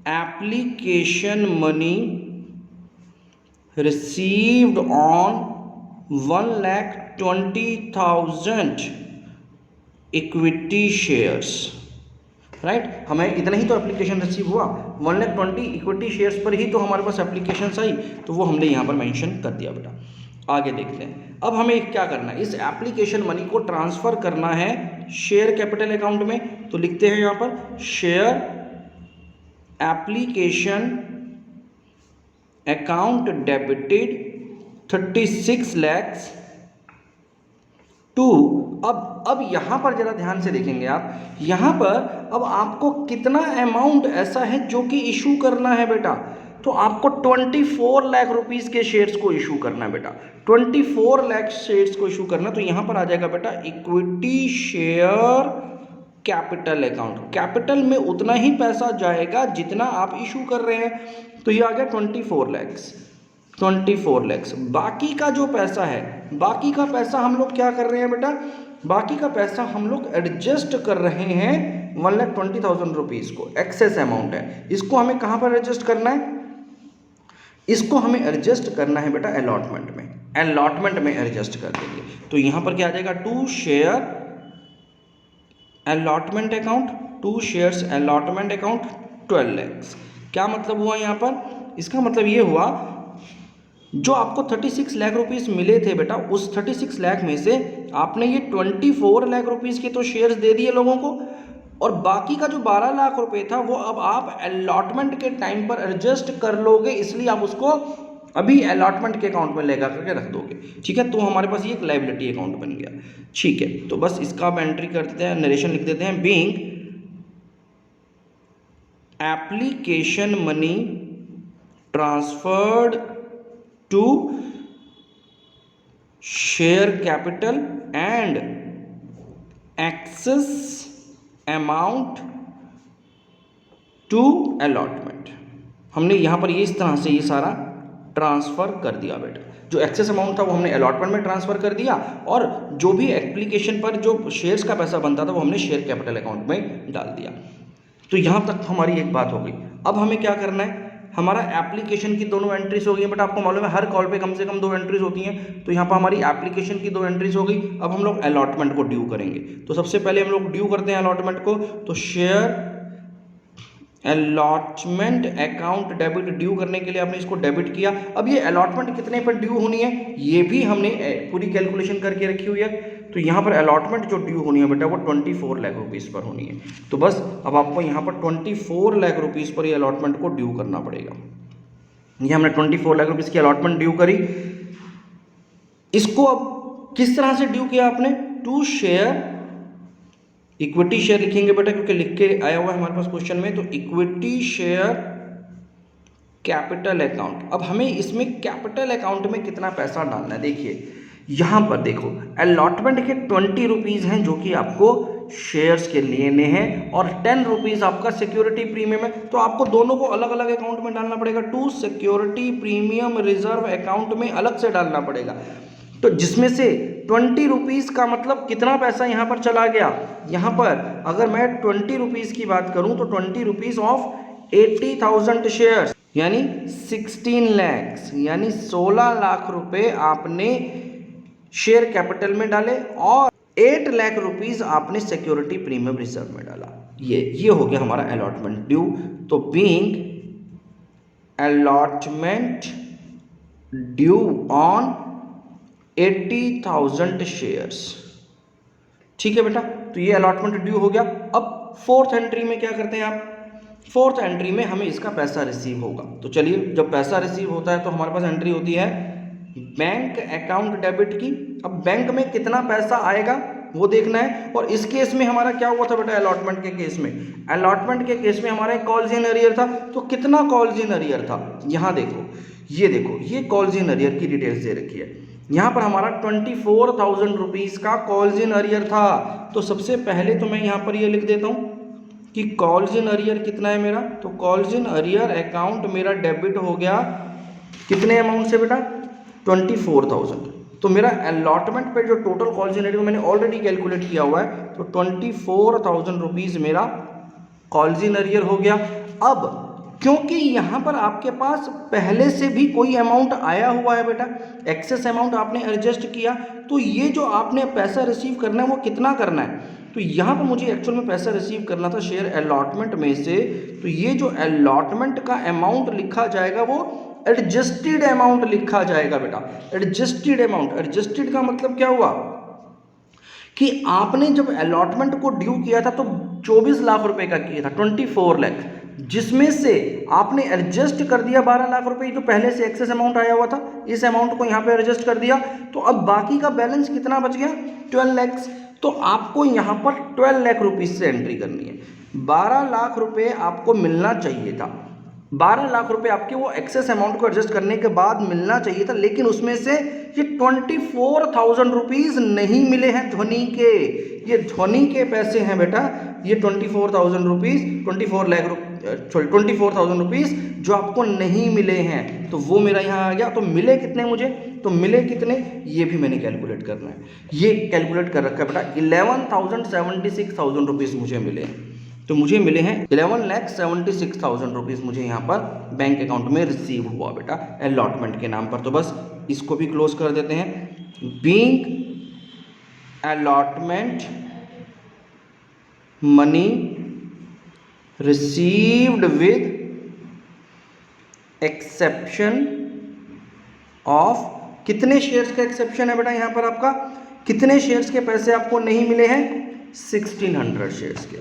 application money received on 1,20,000 equity shares, right. हमें इतना ही तो एप्लीकेशन रिसीव हुआ, 1,20,000 इक्विटी शेयर्स पर ही तो हमारे पास एप्लीकेशन आई, तो वो हमने यहाँ पर मेंशन कर दिया बेटा। आगे देखते हैं, अब हमें क्या करना है, इस एप्लीकेशन मनी को ट्रांसफ़र करना है शेयर कैपिटल अकाउंट में। तो लिखते हैं यहाँ पर share application account debited 36 lakhs to, अब यहाँ पर जरा ध्यान से देखेंगे आप, यहाँ पर अब आपको कितना अमाउंट ऐसा है जो कि इशू करना है बेटा। तो आपको 24 लाख रुपीज़ के शेयर्स को इशू करना है बेटा, 24 लाख शेयर्स को इशू करना। तो यहाँ पर आ जाएगा बेटा equity share capital account, capital में उतना ही पैसा जाएगा जितना आप इशू कर रहे हैं। तो ये आ गया 24 लैक्स। बाकी का जो पैसा है, बाकी का पैसा हम लोग क्या कर रहे हैं बेटा, बाकी का पैसा हम लोग एडजस्ट कर रहे हैं 1,20,000 रुपीज़ को, एक्सेस अमाउंट है। इसको हमें कहाँ पर एडजस्ट करना है, इसको हमें एडजस्ट करना है बेटा अलॉटमेंट में, अलॉटमेंट में एडजस्ट कर देंगे। तो यहाँ पर क्या आ जाएगा, to share allotment account, to shares allotment account 12 lakhs. क्या मतलब हुआ यहाँ पर, इसका मतलब ये हुआ जो आपको 36 लाख रुपीस मिले थे बेटा, उस 36 लाख में से आपने ये 24 लाख रुपीस के तो शेयर्स दे दिए लोगों को, और बाकी का जो 12 लाख रुपए था वो अब आप अलॉटमेंट के टाइम पर एडजस्ट कर लोगे, इसलिए आप उसको अभी अलॉटमेंट के अकाउंट में लेकर करके रख दोगे। ठीक है, तो हमारे पास ये एक लायबिलिटी अकाउंट बन गया। ठीक है, तो बस इसका आप एंट्री कर देते हैं, नरेशन लिख देते हैं, being application money transferred to share capital and excess amount to allotment. हमने यहां पर ये इस तरह से ये सारा ट्रांसफर कर दिया बेटा। जो एक्सेस अमाउंट था वो हमने अलॉटमेंट में ट्रांसफर कर दिया, और जो भी एप्लीकेशन पर जो शेयर्स का पैसा बनता था वो हमने शेयर कैपिटल अकाउंट में डाल दिया। तो यहां तक हमारी एक बात हो गई। अब हमें क्या करना है, हमारा एप्लीकेशन की दोनों एंट्रीज हो गई बट आपको मालूम है हर कॉल पे कम से कम 2 एंट्रीज होती हैं, तो यहाँ पर हमारी एप्लीकेशन की 2 एंट्रीज हो गई। अब हम लोग अलॉटमेंट को ड्यू करेंगे, तो सबसे पहले हम लोग ड्यू करते हैं अलॉटमेंट को। तो share allotment account debit, due करने के लिए आपने इसको डेबिट किया। अब ये अलॉटमेंट कितने पर ड्यू होनी है ये भी हमने पूरी कैलकुलेशन करके रखी हुई है। तो यहाँ पर अलॉटमेंट जो ड्यू होनी है बेटा वो 24 लाख रुपीस पर होनी है। तो बस अब आपको यहाँ पर 24 लाख रुपीस पर ये अलॉटमेंट को ड्यू करना पड़ेगा। ये हमने 24 लाख रुपीस की अलॉटमेंट ड्यू करी। इसको अब किस तरह से ड्यू किया आपने, टू शेयर, इक्विटी शेयर लिखेंगे बेटा क्योंकि लिख के आया हुआ है हमारे पास क्वेश्चन में। तो इक्विटी शेयर कैपिटल अकाउंट। अब हमें इसमें कैपिटल अकाउंट में कितना पैसा डालना है, देखिए यहां पर देखो अलॉटमेंट के 20 रुपीज हैं जो कि आपको शेयर्स के लेने हैं, और 10 रुपीज आपका सिक्योरिटी प्रीमियम है। तो आपको दोनों को अलग अलग अकाउंट में डालना पड़ेगा। To security premium reserve account में अलग से डालना पड़ेगा। तो जिसमें से 20 रुपीज का मतलब कितना पैसा यहां पर चला गया, यहां पर अगर मैं 20 रुपीज की बात करूं तो 20 रुपीज ऑफ 80,000 शेयर्स यानी 16 लाख, यानी 16 लाख रुपए आपने शेयर कैपिटल में डाले, और 8 लाख रुपीस आपने सिक्योरिटी प्रीमियम रिजर्व में डाला। ये हो गया हमारा अलॉटमेंट ड्यू। तो being allotment due on 80,000 shares. ठीक है बेटा, तो ये अलॉटमेंट ड्यू हो गया। अब फोर्थ एंट्री में क्या करते हैं आप, फोर्थ एंट्री में हमें इसका पैसा रिसीव होगा। तो चलिए, जब पैसा रिसीव होता है तो हमारे पास एंट्री होती है बैंक अकाउंट डेबिट की। अब बैंक में कितना पैसा आएगा वो देखना है, और इस केस में हमारा क्या हुआ था बेटा, अलॉटमेंट के केस में, अलॉटमेंट के केस में हमारा एक कॉल्स इन अरियर था। तो कितना कॉल्स इन अरियर था, यहाँ देखो, ये कॉल्स इन अरियर की डिटेल्स दे रखी है। यहाँ पर हमारा 24,000 रुपीज़ का कॉल्स इन अरियर था। तो सबसे पहले तो मैं यहाँ पर ये लिख देता हूँ कि कॉल्स इन अरियर कितना है मेरा। तो कॉल्स इन अरियर अकाउंट मेरा डेबिट हो गया कितने अमाउंट से बेटा, 24,000। तो मेरा अलॉटमेंट पे जो टोटल कॉल्स इन अरियर मैंने ऑलरेडी कैलकुलेट किया हुआ है, तो 24,000 रुपीज़ मेरा कॉल्स इन अरियर हो गया। अब क्योंकि यहाँ पर आपके पास पहले से भी कोई अमाउंट आया हुआ है बेटा, एक्सेस अमाउंट आपने एडजस्ट किया, तो ये जो आपने पैसा रिसीव करना है वो कितना करना है। तो यहाँ पर मुझे एक्चुअल में पैसा रिसीव करना था शेयर अलॉटमेंट में से। तो ये जो अलॉटमेंट का अमाउंट लिखा जाएगा वो एडजस्टेड अमाउंट लिखा जाएगा बेटा। एडजस्टेड अमाउंट, एडजस्टेड का मतलब क्या हुआ कि आपने जब अलॉटमेंट को ड्यू किया था तो 24 लाख रुपए का किया था, 24 लाख, जिसमें से आपने एडजस्ट कर दिया 12 लाख रुपए जो पहले से एक्सेस अमाउंट आया हुआ था, इस अमाउंट को यहाँ पे एडजस्ट कर दिया। तो अब बाकी का बैलेंस कितना बच गया, 12 लाख। तो आपको यहाँ पर 12 लाख रुपीज से एंट्री करनी है। 12 लाख रुपए आपको मिलना चाहिए था, 12 लाख रुपए आपके वो एक्सेस अमाउंट को एडजस्ट करने के बाद मिलना चाहिए था, लेकिन उसमें से ये 24,000 रुपीज़ नहीं मिले हैं ध्वनि के। ये ध्वनि के पैसे हैं बेटा, ये 24,000 रुपीज़, 24,000 रुपीज़ जो आपको नहीं मिले हैं, तो वो मेरा यहाँ आ गया। तो मिले कितने मुझे, तो मिले कितने ये भी मैंने कैलकुलेट करना है। ये कैलकुलेट कर रखा है बेटा, 11,76,000 रुपीज़ मुझे मिले हैं। तो मुझे मिले हैं 11,76,000 रुपीज़ मुझे यहाँ पर बैंक अकाउंट में रिसीव हुआ बेटा अलॉटमेंट के नाम पर। तो बस इसको भी क्लोज कर देते हैं। Being allotment money received with exception of कितने शेयर्स का एक्सेप्शन है बेटा यहाँ पर आपका, कितने शेयर्स के पैसे आपको नहीं मिले हैं, 1600 शेयर्स के,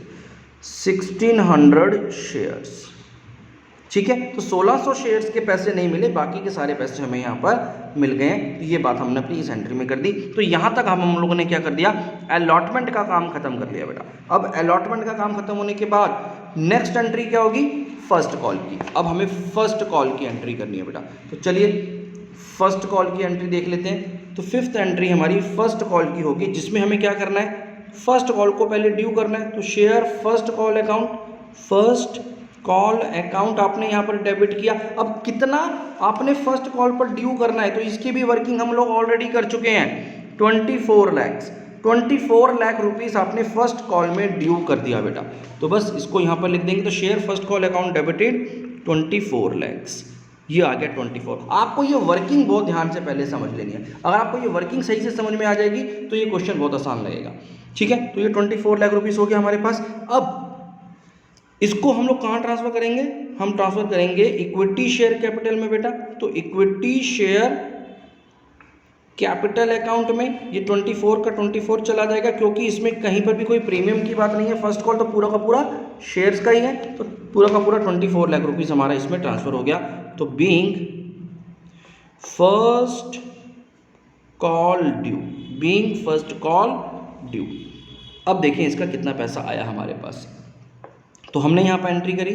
1600 शेयर्स, ठीक है। तो 1600 शेयर्स के पैसे नहीं मिले, बाकी के सारे पैसे हमें यहाँ पर मिल गए हैं। तो ये बात हमने अपनी इस एंट्री में कर दी। तो यहाँ तक हम लोगों ने क्या कर दिया, अलॉटमेंट का काम खत्म कर लिया बेटा। अब अलॉटमेंट का काम खत्म होने के बाद नेक्स्ट एंट्री क्या होगी, फर्स्ट कॉल की। अब हमें फर्स्ट कॉल की एंट्री करनी है बेटा। तो चलिए फर्स्ट कॉल की एंट्री देख लेते हैं। तो फिफ्थ एंट्री हमारी फर्स्ट कॉल की होगी, जिसमें हमें क्या करना है, फर्स्ट कॉल को पहले ड्यू करना है। तो share first call account, first call account आपने यहाँ पर डेबिट किया। अब कितना आपने फर्स्ट कॉल पर ड्यू करना है, तो इसकी भी वर्किंग हम लोग ऑलरेडी कर चुके हैं, 24 लाख, 24 लाख रुपीस आपने फर्स्ट कॉल में ड्यू कर दिया बेटा। तो बस इसको यहाँ पर लिख देंगे। तो share first call account debited 24 lakh, ये आ गया 24। आपको ये वर्किंग बहुत ध्यान से पहले समझ लेनी है। अगर आपको ये वर्किंग सही से समझ में आ जाएगी तो ये क्वेश्चन बहुत आसान लगेगा, ठीक है। तो ये 24 लाख रुपीस हो गया हमारे पास। अब इसको हम लोग कहाँ ट्रांसफर करेंगे, हम ट्रांसफर करेंगे इक्विटी शेयर कैपिटल में बेटा। तो इक्विटी शेयर कैपिटल अकाउंट में ये 24 का 24 चला जाएगा, क्योंकि इसमें कहीं पर भी कोई प्रीमियम की बात नहीं है। फर्स्ट कॉल तो पूरा का पूरा शेयर्स का ही है, तो पूरा का पूरा 24 लाख रुपीस हमारा इसमें ट्रांसफर हो गया। तो being first call due, being first call due. अब देखें इसका कितना पैसा आया हमारे पास। तो हमने यहाँ पर एंट्री करी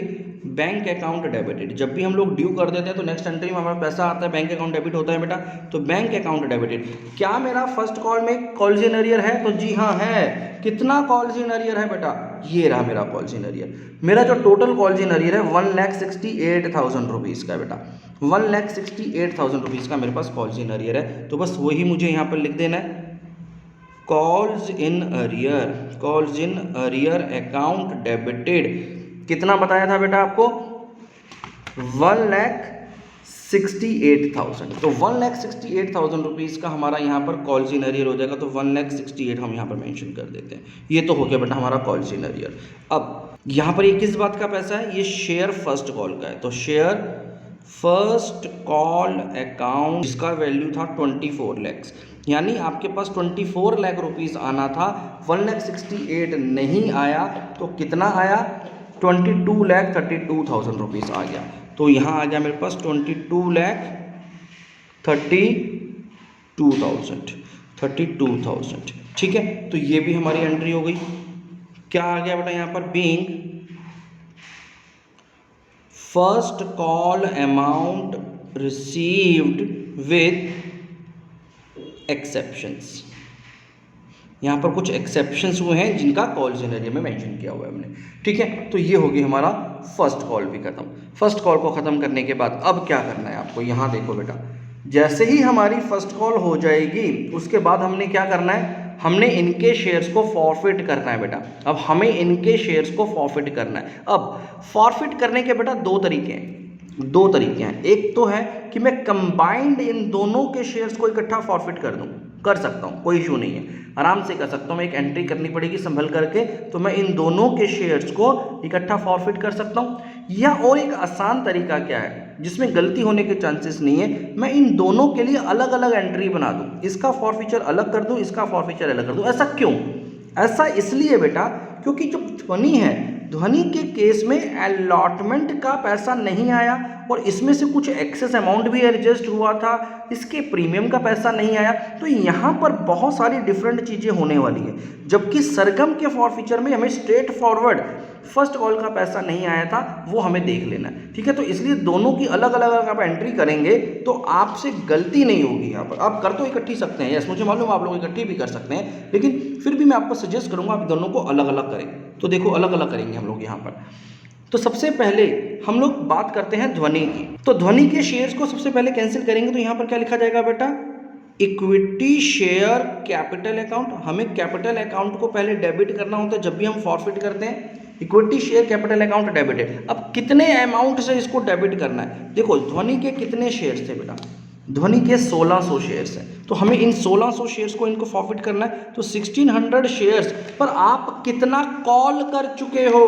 बैंक अकाउंट डेबिटेड। जब भी हम लोग ड्यू कर देते हैं तो नेक्स्ट एंट्री में हमारा पैसा आता है, बैंक अकाउंट डेबिट होता है बेटा। तो बैंक अकाउंट डेबिटेड, क्या मेरा फर्स्ट कॉल में कॉल्स इन अरियर है, तो जी हाँ है। कितना कॉल्स इन अरियर है बेटा, ये रहा मेरा कॉल्स इन अरियर। मेरा जो टोटल कॉल्स इन अरियर है 1,68,000 रुपीज़ का बेटा, 1,68,000 रुपीज़ का मेरे पास कॉल्स इन अरियर है। तो बस वही मुझे यहाँ पर लिख देना है, calls in arrear, calls in arrear account debited. कितना बताया था बेटा आपको, 1,68,000। तो 1,68,000 रुपीज़ का हमारा यहाँ पर कॉल्स इन अरियर हो जाएगा। तो 1,68,000 हम यहाँ पर मेंशन कर देते हैं। ये तो हो गया बेटा हमारा कॉल्स इन अरियर। अब यहाँ पर ये किस बात का पैसा है, ये शेयर फर्स्ट कॉल का है। तो शेयर फर्स्ट कॉल अकाउंट, जिसका वैल्यू था 24 लाख, यानी आपके पास 24 लाख रुपीज़ आना था, 1,68,000 नहीं आया, तो कितना आया, 22,32,000 रुपीज़ आ गया। तो यहाँ आ गया मेरे पास 22,32,000, ठीक है। तो ये भी हमारी एंट्री हो गई। क्या आ गया बेटा यहाँ पर, being first call amount received with exceptions. यहाँ पर कुछ एक्सेप्शंस हुए हैं जिनका कॉल सिनेरियो में मेंशन किया हुआ है हमने, ठीक है। तो ये होगी हमारा फर्स्ट कॉल भी खत्म। फर्स्ट कॉल को ख़त्म करने के बाद अब क्या करना है आपको, यहाँ देखो बेटा, जैसे ही हमारी फर्स्ट कॉल हो जाएगी उसके बाद हमने क्या करना है, हमने इनके शेयर्स को फॉरफिट करना है बेटा। अब हमें इनके शेयर्स को फॉरफिट करना है। अब फॉरफिट करने के बेटा दो तरीके हैं। एक तो है कि मैं कंबाइंड इन दोनों के शेयर्स को इकट्ठा फॉरफिट कर सकता हूँ, कोई इशू नहीं है, आराम से कर सकता हूँ। मैं एक एंट्री करनी पड़ेगी संभल करके, तो मैं इन दोनों के शेयर्स को इकट्ठा फॉरफिट कर सकता हूँ। या और एक आसान तरीका क्या है जिसमें गलती होने के चांसेस नहीं है, मैं इन दोनों के लिए अलग अलग एंट्री बना दूँ, इसका फॉरफीचर अलग कर दूँ, इसका फॉरफीचर अलग कर दूँ। ऐसा क्यों? ऐसा इसलिए बेटा क्योंकि जो ध्वनि है, ध्वनि के केस में अलॉटमेंट का पैसा नहीं आया और इसमें से कुछ एक्सेस अमाउंट भी एडजस्ट हुआ था, इसके प्रीमियम का पैसा नहीं आया। तो यहाँ पर बहुत सारी डिफरेंट चीज़ें होने वाली है। जबकि सरगम के फॉरफीचर में हमें स्ट्रेट फॉरवर्ड फर्स्ट कॉल का पैसा नहीं आया था, वो हमें देख लेना है, ठीक है। तो इसलिए दोनों की अलग अलग अगर आप एंट्री करेंगे तो आपसे गलती नहीं होगी। यहाँ पर आप कर तो इकट्ठी सकते हैं, यस मुझे मालूम आप लोग इकट्ठी भी कर सकते हैं, लेकिन फिर भी मैं आपको सजेस्ट करूँगा आप दोनों को अलग अलग करें। तो देखो अलग अलग करेंगे हम लोग यहाँ पर। तो सबसे पहले हम लोग बात करते हैं ध्वनि की। तो ध्वनि के शेयर्स को सबसे पहले कैंसिल करेंगे, तो यहाँ पर क्या लिखा जाएगा बेटा, इक्विटी शेयर कैपिटल अकाउंट। हमें कैपिटल अकाउंट को पहले डेबिट करना होता है जब भी हम फॉरफिट करते हैं। Equity share capital account debited. अब कितने अमाउंट से इसको डेबिट करना है, देखो ध्वनि के कितने शेयर्स थे बेटा, ध्वनि के 1600 शेयर्स हैं, तो हमें इन 1600 शेयर्स को इनको फॉरफिट करना है। तो 1600 शेयर्स पर आप कितना कॉल कर चुके हो,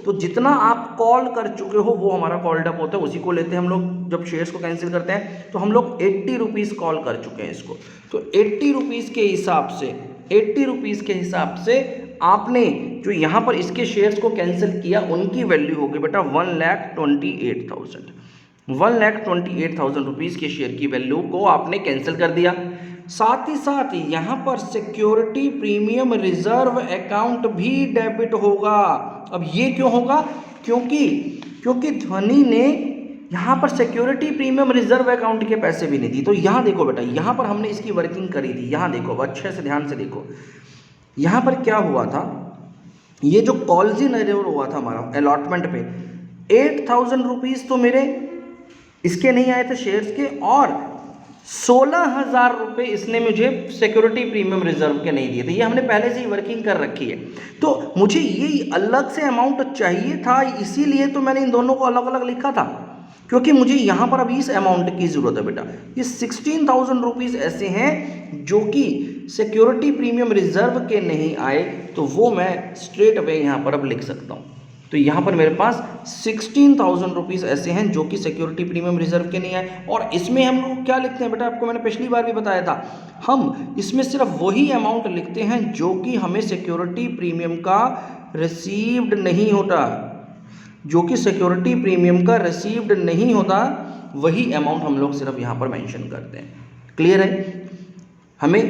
तो जितना आप कॉल कर चुके हो वो हमारा कॉल्ड अप होता है, उसी को लेते हैं हम लोग। जब शेयर्स को कैंसिल करते हैं तो हम लोग 80 रुपीज़ कॉल कर चुके हैं इसको, तो 80 रुपीज़ के हिसाब से 80 रुपीज़ के हिसाब से आपने जो यहाँ पर इसके शेयर्स को कैंसिल किया उनकी वैल्यू होगी बेटा 1,28,000। 1,28,000 रुपीज़ के शेयर की वैल्यू को आपने कैंसिल कर दिया। साथ ही साथ यहाँ पर सिक्योरिटी प्रीमियम रिजर्व अकाउंट भी डेबिट होगा। अब ये क्यों होगा? क्योंकि ध्वनि ने यहाँ पर सिक्योरिटी प्रीमियम रिजर्व अकाउंट के पैसे भी नहीं दिए। तो यहाँ देखो बेटा, यहाँ पर हमने इसकी वर्किंग करी थी, यहाँ देखो अच्छे से ध्यान से देखो, यहाँ पर क्या हुआ था, ये जो कॉल्जिन एरर हुआ था हमारा अलॉटमेंट पे 8,000 रुपीज़ तो मेरे इसके नहीं आए थे शेयर्स के, और 16,000 रुपये इसने मुझे सिक्योरिटी प्रीमियम रिजर्व के नहीं दिए थे। ये हमने पहले से ही वर्किंग कर रखी है, तो मुझे ये अलग से अमाउंट चाहिए था, इसीलिए तो मैंने इन दोनों को अलग अलग लिखा था, क्योंकि मुझे यहाँ पर अभी इस अमाउंट की ज़रूरत है बेटा। ये 16,000 रुपीज़ ऐसे हैं जो कि सिक्योरिटी प्रीमियम रिजर्व के नहीं आए, तो वो मैं स्ट्रेट अवे यहाँ पर अब लिख सकता हूँ। तो यहाँ पर मेरे पास 16,000 रुपीज़ ऐसे हैं जो कि सिक्योरिटी प्रीमियम रिजर्व के नहीं आए। और इसमें हम लोग क्या लिखते हैं बेटा, आपको मैंने पिछली बार भी बताया था, हम इसमें सिर्फ वही अमाउंट लिखते हैं जो कि हमें सिक्योरिटी प्रीमियम का रिसीव्ड नहीं होता, जो कि सिक्योरिटी प्रीमियम का रिसीव्ड नहीं होता, वही अमाउंट हम लोग सिर्फ यहाँ पर मेंशन करते हैं। क्लियर है? हमें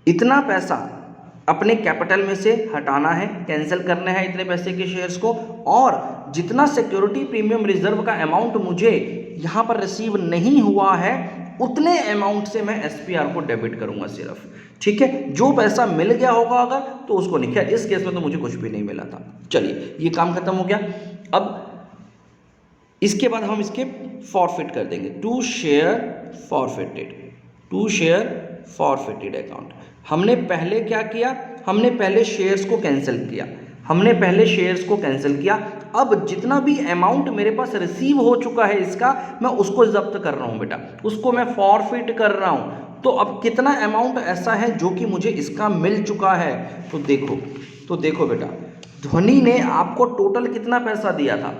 इतना पैसा अपने कैपिटल में से हटाना है, कैंसिल करना है इतने पैसे के शेयर्स को, और जितना सिक्योरिटी प्रीमियम रिजर्व का अमाउंट मुझे यहाँ पर रिसीव नहीं हुआ है उतने अमाउंट से मैं एसपीआर को डेबिट करूँगा सिर्फ। ठीक है, जो पैसा मिल गया होगा अगर तो उसको नहीं किया, इस केस में तो मुझे कुछ भी नहीं मिला था। चलिए ये काम खत्म हो गया। अब इसके बाद हम इसके फॉरफिट कर देंगे, टू शेयर फॉरफिटेड अकाउंट। हमने पहले क्या किया, हमने पहले शेयर्स को कैंसिल किया, अब जितना भी अमाउंट मेरे पास रिसीव हो चुका है इसका, मैं उसको जब्त कर रहा हूँ बेटा, उसको मैं फॉरफिट कर रहा हूँ। तो अब कितना अमाउंट ऐसा है जो कि मुझे इसका मिल चुका है, तो देखो बेटा, ध्वनि ने आपको टोटल कितना पैसा दिया था,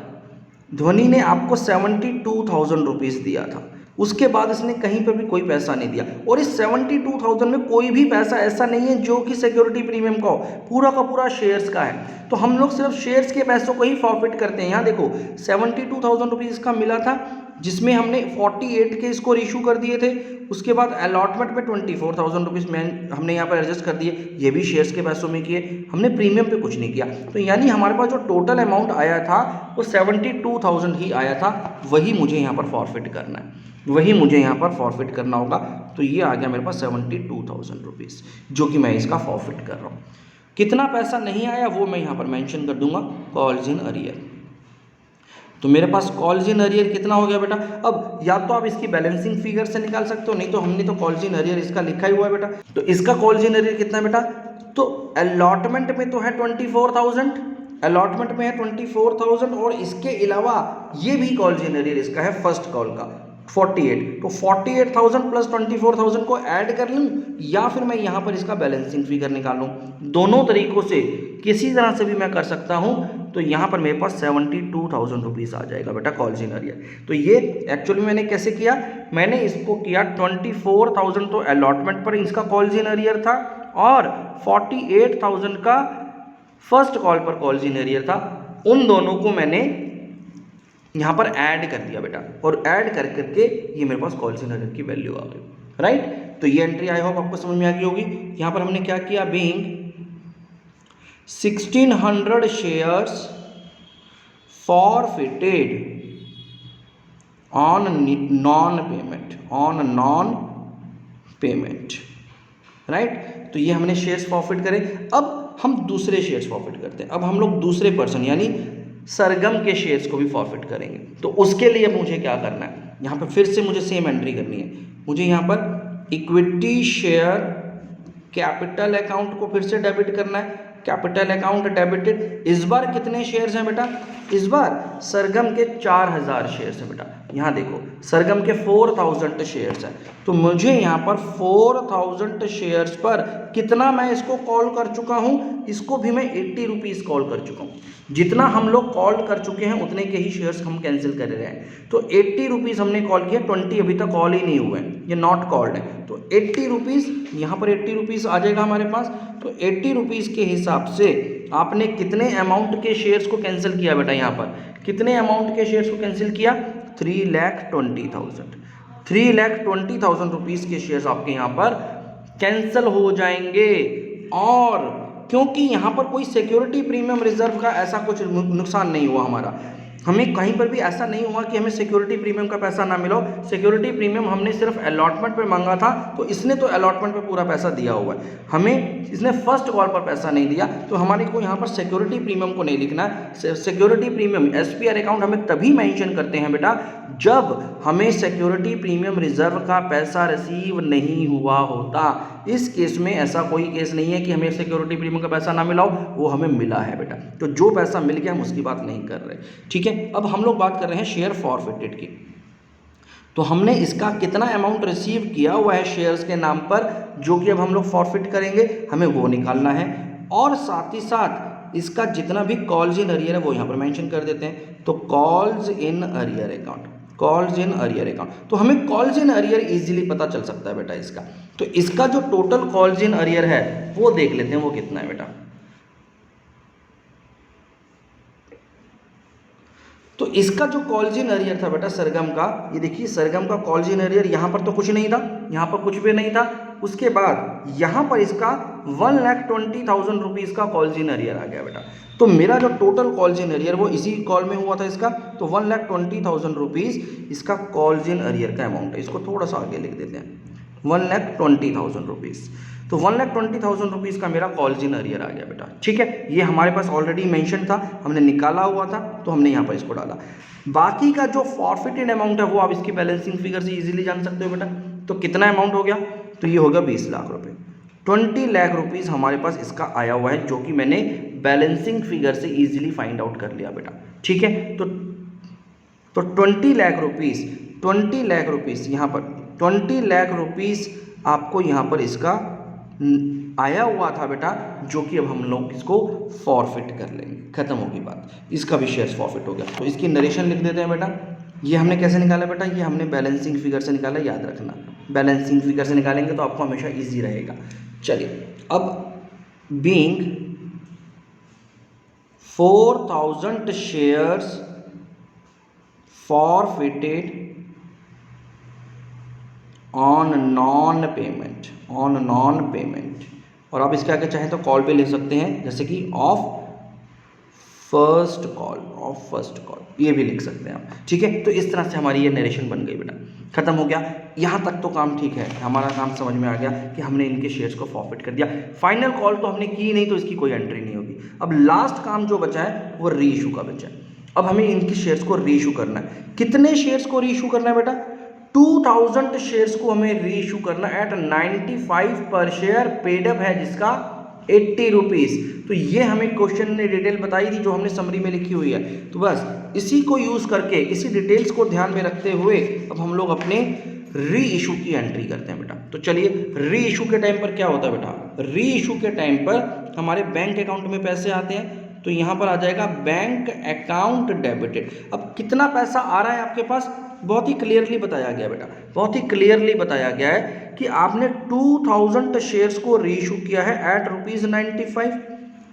ध्वनि ने आपको 72,000 रुपीज़ दिया था, उसके बाद इसने कहीं पर भी कोई पैसा नहीं दिया। और इस 72,000 में कोई भी पैसा ऐसा नहीं है जो कि सिक्योरिटी प्रीमियम का हो, पूरा का पूरा शेयर्स का है। तो हम लोग सिर्फ शेयर्स के पैसों को ही फॉरफिट करते हैं। यहाँ देखो 72,000 रुपीज़ इसका मिला था, जिसमें हमने 48 के इसको इशू कर दिए थे। उसके बाद अलॉटमेंट में 24,000 रुपीज़ हमने यहाँ पर एडजस्ट कर दिए, ये भी शेयर्स के पैसों में किए, हमने प्रीमियम पे कुछ नहीं किया। तो यानी हमारे पास जो टोटल अमाउंट आया था वो 72,000 ही आया था, वही मुझे यहाँ पर फॉरफिट करना है, वही मुझे यहाँ पर फॉरफिट करना होगा। तो ये आ गया मेरे पास 72,000 रुपीज़, जो कि मैं इसका फॉरफिट कर रहा हूँ। कितना पैसा नहीं आया वो मैं यहाँ पर मेंशन कर दूंगा, कॉल्स इन अरियर। तो मेरे पास कॉल्स इन अरियर कितना हो गया बेटा। अब या तो आप इसकी बैलेंसिंग फिगर से निकाल सकते हो, नहीं तो हमने तो कॉल्स इन अरियर इसका लिखा ही हुआ है बेटा। तो इसका कॉल्स इन अरियर कितना है बेटा, तो अलॉटमेंट में तो है 24,000, अलॉटमेंट में है 24,000, और इसके अलावा ये भी कॉल्स इन अरियर इसका है फर्स्ट कॉल का 48। तो 48,000 प्लस 24,000 को ऐड कर लूँ, या फिर मैं यहाँ पर इसका बैलेंसिंग फिगर निकाल लूँ। दोनों तरीकों से किसी तरह से भी मैं कर सकता हूँ। तो यहाँ पर मेरे पास 72,000 रुपीज़ आ जाएगा बेटा कॉल्स इन अरियर। तो ये एक्चुअली मैंने कैसे किया, मैंने इसको किया 24,000 तो अलॉटमेंट पर इसका कॉल्स इन अरियर था, और 48,000 का फर्स्ट कॉल पर कॉल्स इन अरियर था। उन दोनों को मैंने यहाँ पर ऐड कर दिया बेटा, और ऐड कर करके ये मेरे पास कॉल्स इन अरियर की वैल्यू आ गई, राइट। तो ये एंट्री आई होप आपको समझ में आ गई होगी। यहाँ पर हमने क्या किया, being 1600 shares forfeited on non payment, right. तो ये हमने शेयर्स फॉरफिट करे। अब हम दूसरे शेयर्स फॉरफिट करते हैं। अब हम लोग दूसरे पर्सन यानी सरगम के शेयर्स को भी फॉरफिट करेंगे। तो उसके लिए मुझे क्या करना है, यहाँ पर फिर से मुझे सेम एंट्री करनी है। मुझे यहाँ पर इक्विटी शेयर कैपिटल अकाउंट को फिर से डेबिट करना है, कैपिटल अकाउंट डेबिटेड। इस बार कितने शेयर्स हैं बेटा, इस बार सरगम के 4,000 शेयर्स हैं बेटा। यहाँ देखो सरगम के 4000 शेयर्स है, तो मुझे यहाँ पर 4000 शेयर्स पर कितना मैं इसको कॉल कर चुका हूँ, इसको भी मैं 80 रुपीज़ कॉल कर चुका हूँ। जितना हम लोग कॉल कर चुके हैं उतने के ही शेयर्स हम कैंसिल कर रहे हैं। तो 80 रुपीज़ हमने कॉल किया, 20 अभी तक कॉल ही नहीं हुए हैं, ये नॉट कॉल्ड है। तो 80 रुपीज़ यहाँ पर 80 रुपीज़ आ जाएगा हमारे पास। तो 80 रुपीज़ के हिसाब से आपने कितने अमाउंट के शेयर्स को कैंसिल किया बेटा, यहाँ पर कितने अमाउंट के शेयर्स को कैंसिल किया, 3,20,000 3,20,000 रुपीज़ के शेयर्स आपके यहाँ पर कैंसिल हो जाएंगे। और क्योंकि यहाँ पर कोई सिक्योरिटी प्रीमियम रिजर्व का ऐसा कुछ नुकसान नहीं हुआ हमारा, हमें कहीं पर भी ऐसा नहीं हुआ कि हमें सिक्योरिटी प्रीमियम का पैसा ना मिला। सिक्योरिटी प्रीमियम हमने सिर्फ अलॉटमेंट पे मांगा था, तो इसने तो अलॉटमेंट पे पूरा पैसा दिया हुआ है, हमें इसने फर्स्ट कॉल पर पैसा नहीं दिया। तो हमारे को यहाँ पर सिक्योरिटी प्रीमियम को नहीं लिखना है। सिक्योरिटी प्रीमियम SPR अकाउंट हमें तभी मेंशन करते हैं बेटा जब हमें सिक्योरिटी प्रीमियम रिजर्व का पैसा रिसीव नहीं हुआ होता। इस केस में ऐसा कोई केस नहीं है कि हमें सिक्योरिटी प्रीमियम का पैसा ना मिला हो, वो हमें मिला है बेटा। तो जो पैसा मिल गया हम उसकी बात नहीं कर रहे, ठीक है। अब हम लोग बात कर रहे हैं शेयर फॉरफिटेड की। तो हमने इसका कितना अमाउंट रिसीव किया हुआ है शेयर्स के नाम पर, जो कि अब हम लोग फॉरफिट करेंगे, हमें वो निकालना है। और साथ ही साथ इसका जितना भी कॉल्स इन अरियर है वो यहाँ पर मेंशन कर देते हैं। तो calls in arrear account, calls in arrear account, तो हमें कॉल्स इन अरियर इजीली पता चल सकता है बेटा इसका। तो इसका जो टोटल कॉल्स इन अरियर है वो देख लेते हैं, वो कितना है बेटा। तो इसका जो कॉल्स इन अरियर था बेटा सरगम का, ये देखिए सरगम का कॉल्स इन अरियर यहाँ पर तो कुछ नहीं था, यहाँ पर कुछ भी नहीं था। उसके बाद यहाँ पर इसका 1,20,000 रुपीज़ का कॉल्स इन अरियर आ गया बेटा। तो मेरा जो टोटल कॉल्स इन अरियर वो इसी कॉल में हुआ था इसका, तो 1,20,000 रुपीज़ इसका कॉल्स इन अरियर का अमाउंट है। इसको थोड़ा सा आगे लिख देते हैं, 1,20,000 रुपीज़। तो 1,20,000 रुपीज़ का मेरा कॉल्स इन अरियर आ गया बेटा, ठीक है। ये हमारे पास ऑलरेडी मेंशन था, हमने निकाला हुआ था, तो हमने यहाँ पर इसको डाला। बाकी का जो फॉरफिटेड अमाउंट है वो आप इसकी बैलेंसिंग फिगर से इजीली जान सकते हो बेटा। तो कितना अमाउंट हो गया, तो ये हो गया 20 लाख रुपये। 20 लाख रुपीज़ हमारे पास इसका आया हुआ है, जो कि मैंने बैलेंसिंग फिगर से इजीली फाइंड आउट कर लिया बेटा, ठीक है। तो 20 लाख रुपीज़, 20 लाख रुपीज़ यहाँ पर 20 लाख रुपीज़ आपको यहाँ पर इसका आया हुआ था बेटा, जो कि अब हम लोग इसको फॉरफिट कर लेंगे, खत्म होगी बात। इसका भी शेयर्स फॉरफिट हो गया। तो इसकी नरेशन लिख देते हैं बेटा। ये हमने कैसे निकाला बेटा, ये हमने बैलेंसिंग फिगर से निकाला, याद रखना बैलेंसिंग फिगर से निकालेंगे तो आपको हमेशा इजी रहेगा। चलिए, अब being 4,000 shares forfeited on non payment, और आप इसके आगे चाहें तो कॉल पे ले सकते हैं, जैसे कि ऑफ फर्स्ट कॉल, ये भी लिख सकते हैं आप, ठीक है। तो इस तरह से हमारी ये नरेशन बन गई बेटा, खत्म हो गया। यहाँ तक तो काम ठीक है, हमारा काम समझ में आ गया कि हमने इनके शेयर्स को फॉरफिट कर दिया। फाइनल कॉल तो हमने की नहीं, तो इसकी कोई एंट्री नहीं होगी। अब लास्ट काम जो बचा है वो री इशू का बचा है। अब हमें इनके शेयर्स को री इशू करना है। कितने शेयर्स को री इशू करना है बेटा, 2,000 शेयर्स को हमें री इशू करना एट 95 पर शेयर, पेडअप है जिसका 80 रुपीज़। तो ये हमें क्वेश्चन ने डिटेल बताई थी जो हमने समरी में लिखी हुई है। तो बस इसी को यूज़ करके, इसी डिटेल्स को ध्यान में रखते हुए अब हम लोग अपने री इशू की एंट्री करते हैं बेटा। तो चलिए, री इशू के टाइम पर क्या होता है बेटा, री इशू के टाइम पर हमारे बैंक अकाउंट में पैसे आते हैं। तो यहाँ पर आ जाएगा बैंक अकाउंट डेबिटेड। अब कितना पैसा आ रहा है आपके पास, बहुत ही क्लियरली बताया गया बेटा, बहुत ही क्लियरली बताया गया है कि आपने 2,000 शेयर्स को री इशू किया है एट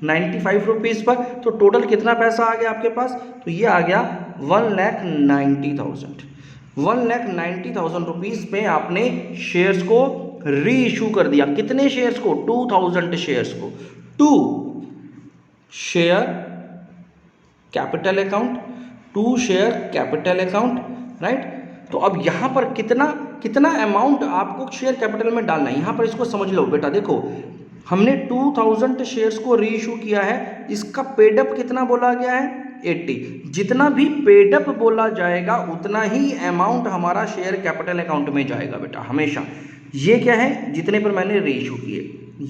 ₹95 रुपीज़ पर। तो टोटल कितना पैसा आ गया आपके पास, तो ये आ गया 1,90,000 रुपीज़ पे आपने शेयर्स को री इशू कर दिया। कितने शेयर्स को, 2,000 शेयर्स को, to share capital account, right. तो अब यहाँ पर कितना अमाउंट आपको शेयर कैपिटल में डालना है, यहाँ पर इसको समझ लो बेटा। देखो, हमने 2,000 शेयर्स को री इशू किया है, इसका पेडअप कितना बोला गया है, 80। जितना भी पेडअप बोला जाएगा उतना ही अमाउंट हमारा शेयर कैपिटल अकाउंट में जाएगा बेटा, हमेशा। ये क्या है, जितने पर मैंने री इशू किए,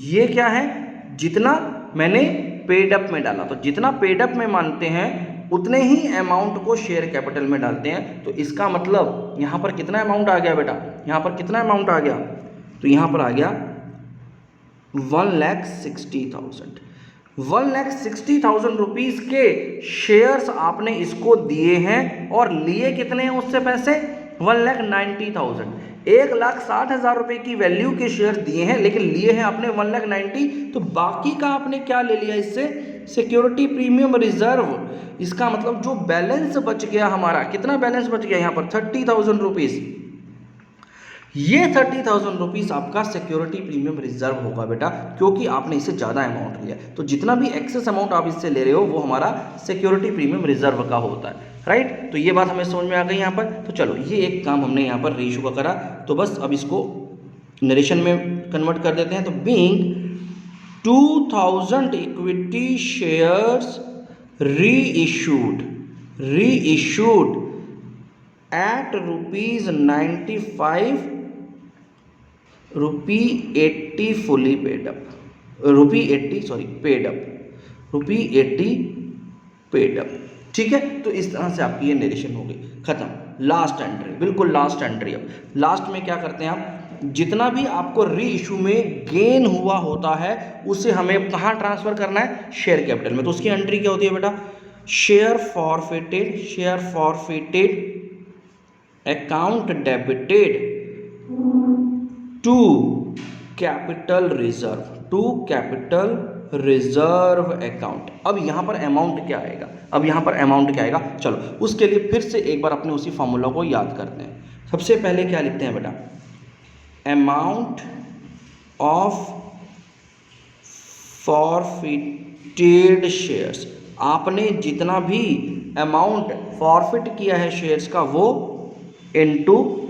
ये क्या है, जितना मैंने पेडअप में डाला। तो जितना पेडअप में मानते हैं उतने ही अमाउंट को शेयर कैपिटल में डालते हैं। तो इसका मतलब यहाँ पर कितना अमाउंट आ गया बेटा, यहाँ पर कितना अमाउंट आ गया, तो यहाँ पर आ गया 1,60,000। 1,60,000 रुपीज़ के शेयर्स आपने इसको दिए हैं और लिए कितने हैं उससे पैसे, 1,90,000। 1,60,000 रुपये की वैल्यू के शेयर दिए हैं लेकिन लिए हैं आपने 1,90,000। तो बाकी का आपने क्या ले लिया इससे, सिक्योरिटी प्रीमियम रिजर्व। इसका मतलब जो बैलेंस बच गया हमारा, कितना बैलेंस बच गया यहाँ पर 30,000 रुपीज़। ये 30,000 रुपीज़ आपका सिक्योरिटी प्रीमियम रिजर्व होगा बेटा, क्योंकि आपने इससे ज़्यादा अमाउंट लिया। तो जितना भी एक्सेस अमाउंट आप इससे ले रहे हो वो हमारा सिक्योरिटी प्रीमियम रिजर्व का होता है, राइट। तो ये बात हमें समझ में आ गई यहाँ पर। तो चलो ये एक काम हमने यहाँ पर रीइशू का करा, तो बस अब इसको नरेशन में कन्वर्ट कर देते हैं। तो being 2,000 equity shares reissued at ₹95, ₹80 fully paid up, ₹80 paid up। ठीक है, तो इस तरह से आपकी ये नरेशन हो गई, खत्म। लास्ट एंट्री, बिल्कुल लास्ट एंट्री। अब लास्ट में क्या करते हैं आप, जितना भी आपको री इशू में गेन हुआ होता है उसे हमें कहाँ ट्रांसफर करना है, शेयर कैपिटल में। तो उसकी एंट्री क्या होती है बेटा, share forfeited account debited to capital reserve account. अब यहाँ पर अमाउंट क्या आएगा, चलो उसके लिए फिर से एक बार अपने उसी फॉर्मूला को याद करते हैं। सबसे पहले क्या लिखते हैं बेटा, अमाउंट ऑफ फॉरफिटेड शेयर्स। आपने जितना भी अमाउंट फॉरफिट किया है शेयर्स का वो into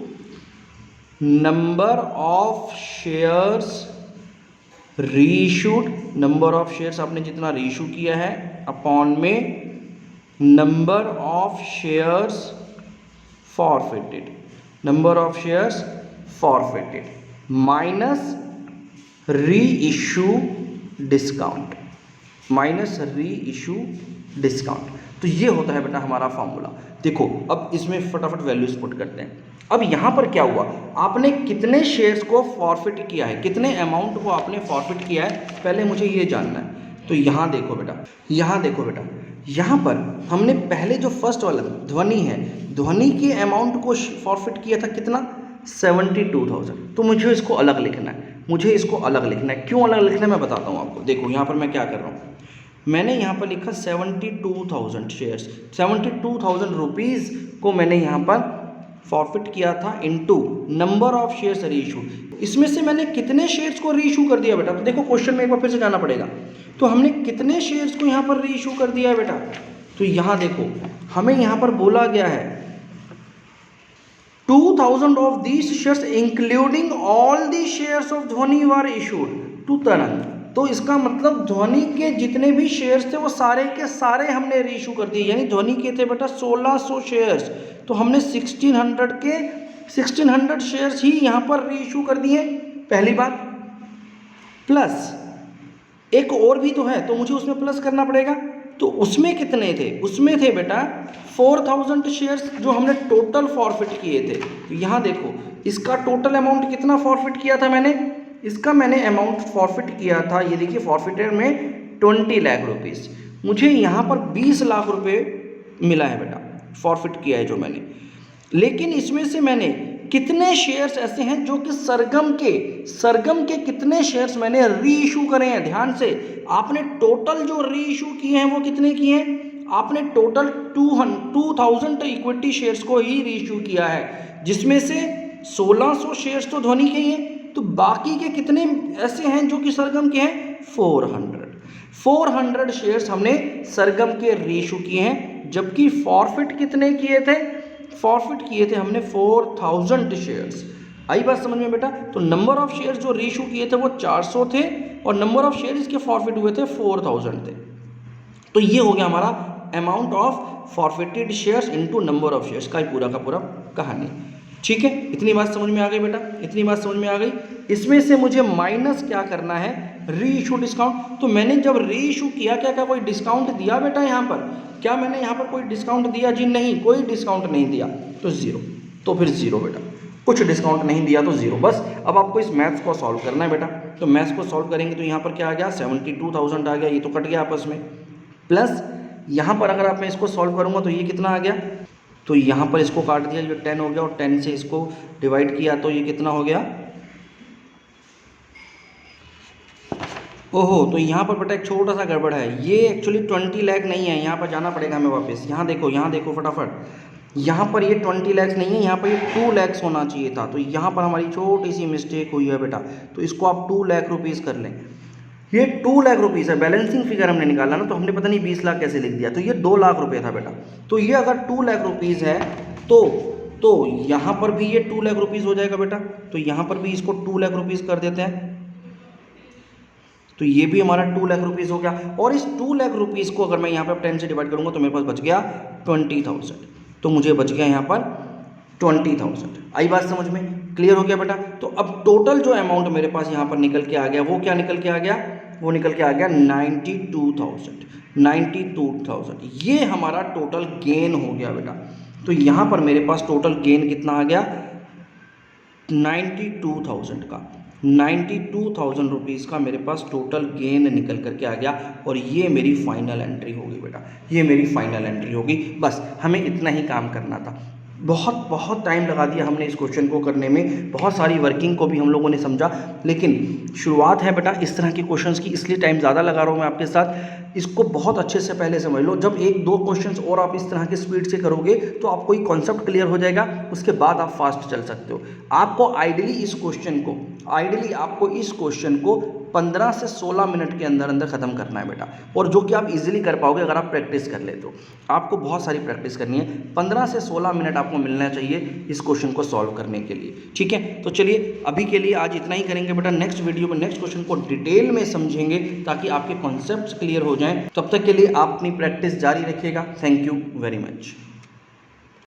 number of shares reissued, number of shares आपने जितना रीइशू किया है अपॉन में number of shares forfeited minus reissue discount. तो ये होता है बेटा हमारा फॉर्मूला। देखो अब इसमें फटाफट वैल्यूज पुट करते हैं। अब यहाँ पर क्या हुआ, आपने कितने शेयर्स को फॉरफिट किया है, कितने अमाउंट को आपने फॉरफिट किया है, पहले मुझे ये जानना है। तो यहाँ देखो बेटा, यहाँ पर हमने पहले जो फर्स्ट वाला ध्वनि है, ध्वनि के अमाउंट को फॉरफिट किया था कितना, 72,000। तो मुझे इसको अलग लिखना है, क्यों अलग लिखना है मैं बताता हूँ आपको। देखो यहाँ पर मैं क्या कर रहा हूँ, मैंने यहाँ पर लिखा 72,000 शेयर्स, 72,000 रुपीज़ को मैंने यहाँ पर फॉरफिट किया था into number of shares reissue. इसमें से मैंने कितने शेयर्स को रीइशू कर दिया बेटा, तो देखो क्वेश्चन में एक बार फिर से जाना पड़ेगा। तो हमने कितने शेयर्स को यहाँ पर रीइशू कर दिया है बेटा, तो यहाँ देखो हमें यहाँ पर बोला गया है 2,000 of these shares including all the shares of ध्वनि वर इशूड टू तरंग। तो इसका मतलब ध्वनि के जितने भी शेयर्स थे वो सारे के सारे हमने रीइशू कर दिए। यानी ध्वनि के थे बेटा 1,600 शेयर्स, तो हमने 1,600 शेयर्स ही यहाँ पर रीइशू कर दिए, पहली बात। प्लस एक और भी तो है, तो मुझे उसमें प्लस करना पड़ेगा। तो उसमें कितने थे, उसमें थे बेटा 4,000 शेयर्स जो हमने टोटल फॉरफिट किए थे। तो यहाँ देखो इसका टोटल अमाउंट कितना फॉरफिट किया था मैंने, इसका मैंने अमाउंट फॉरफिट किया था, ये देखिए फॉरफिटेड में 20 लाख रुपीज़। मुझे यहाँ पर 20 लाख रुपए मिला है बेटा, फॉरफिट किया है जो मैंने। लेकिन इसमें से मैंने कितने शेयर्स ऐसे हैं जो कि सरगम के कितने शेयर्स मैंने रीइशू करे हैं। ध्यान से, आपने टोटल जो रीइशू किए हैं वो कितने किए हैं, आपने टोटल 2,000 इक्विटी शेयर्स को ही रीइशू किया है, जिसमें से 1,600 शेयर्स तो ध्वनि के ही हैं। तो बाकी के कितने ऐसे हैं जो कि सरगम के हैं, 400 शेयर्स हमने सरगम के रीइशू किए हैं। जबकि फॉरफिट कितने किए थे, फॉरफिट किए थे हमने 4,000 शेयर्स। आई बात समझ में बेटा। तो नंबर ऑफ शेयर्स जो रीइशू किए थे वो 400 थे और नंबर ऑफ शेयर इसके फॉरफिट हुए थे 4,000 थे। तो ये हो गया हमारा amount of forfeited shares into number of shares का ही पूरा का पूरा कहानी। ठीक है, इतनी बात समझ में आ गई बेटा, इतनी बात समझ में आ गई। इसमें से मुझे माइनस क्या करना है, री इशू डिस्काउंट। तो मैंने जब री इशू किया, क्या क्या कोई डिस्काउंट दिया बेटा यहाँ पर? क्या मैंने यहाँ पर कोई डिस्काउंट दिया जी? नहीं, कोई डिस्काउंट नहीं दिया, तो जीरो। तो फिर जीरो बेटा, कुछ डिस्काउंट नहीं दिया तो जीरो। बस अब आपको इस मैथ्स को सॉल्व करना है बेटा। तो मैथ्स को सॉल्व करेंगे तो यहाँ पर क्या आ गया, 72,000 आ गया, ये तो कट गया आपस में। प्लस यहाँ पर अगर आप मैं इसको सॉल्व करूँगा तो ये कितना आ गया, तो यहाँ पर इसको काट दिया, ये 10 हो गया, और 10 से इसको डिवाइड किया तो ये कितना हो गया, ओहो। तो यहाँ पर बेटा एक छोटा सा गड़बड़ है, ये एक्चुअली 20 लाख नहीं है, यहाँ पर जाना पड़ेगा हमें वापस। यहाँ देखो फटाफट, यहाँ पर ये 20 लाख नहीं है, यहाँ पर ये 2 लाख होना चाहिए था। तो यहाँ पर हमारी छोटी सी मिस्टेक हुई है बेटा, तो इसको आप 2 लाख रुपीज़ कर लें। ये 2 लाख रुपीज़ है, बैलेंसिंग फिगर हमने निकाला ना, तो हमने पता नहीं 20 लाख कैसे लिख दिया, तो ये 2 लाख रुपये था बेटा। तो ये अगर 2 लाख रुपीज़ है तो यहाँ पर भी ये 2 लाख रुपीज़ हो जाएगा बेटा। तो यहाँ पर भी इसको 2 लाख रुपीज़ कर देते हैं, तो ये भी हमारा 2 लाख रुपीज़ हो गया। और इस 2 लाख रुपीज़ को अगर मैं यहाँ पर 10 से डिवाइड करूँगा तो मेरे पास बच गया 20,000। तो मुझे बच गया यहाँ पर 20,000। आई बात समझ में, क्लियर हो गया बेटा? तो अब टोटल जो अमाउंट मेरे पास यहाँ पर निकल के आ गया, वो क्या निकल के आ गया, वो निकल के आ गया 92,000। ये हमारा टोटल गेन हो गया बेटा। तो यहाँ पर मेरे पास टोटल गेन कितना आ गया, 92,000 का, 92,000 रुपीज़ का मेरे पास टोटल गेन निकल करके आ गया। और ये मेरी फाइनल एंट्री होगी बेटा, ये मेरी फाइनल एंट्री होगी। बस हमें इतना ही काम करना था। बहुत टाइम लगा दिया हमने इस क्वेश्चन को करने में, बहुत सारी वर्किंग को भी हम लोगों ने समझा, लेकिन शुरुआत है बेटा इस तरह के क्वेश्चंस की, इसलिए टाइम ज़्यादा लगा रहा हूँ मैं आपके साथ। इसको बहुत अच्छे से पहले समझ लो। जब 1-2 क्वेश्चंस और आप इस तरह के स्पीड से करोगे तो आपको एक कॉन्सेप्ट क्लियर हो जाएगा, उसके बाद आप फास्ट चल सकते हो। आपको आइडियली इस क्वेश्चन को 15 से 16 मिनट के अंदर अंदर ख़त्म करना है बेटा, और जो कि आप इजीली कर पाओगे अगर आप प्रैक्टिस कर लेते हो। आपको बहुत सारी प्रैक्टिस करनी है, 15 से 16 मिनट आपको मिलना चाहिए इस क्वेश्चन को सॉल्व करने के लिए, ठीक है? तो चलिए अभी के लिए आज इतना ही करेंगे बेटा। नेक्स्ट वीडियो में नेक्स्ट क्वेश्चन को डिटेल में समझेंगे ताकि आपके कॉन्सेप्ट्स क्लियर हो जाएं। तब तक के लिए आप अपनी प्रैक्टिस जारी रखिएगा। Thank you very much.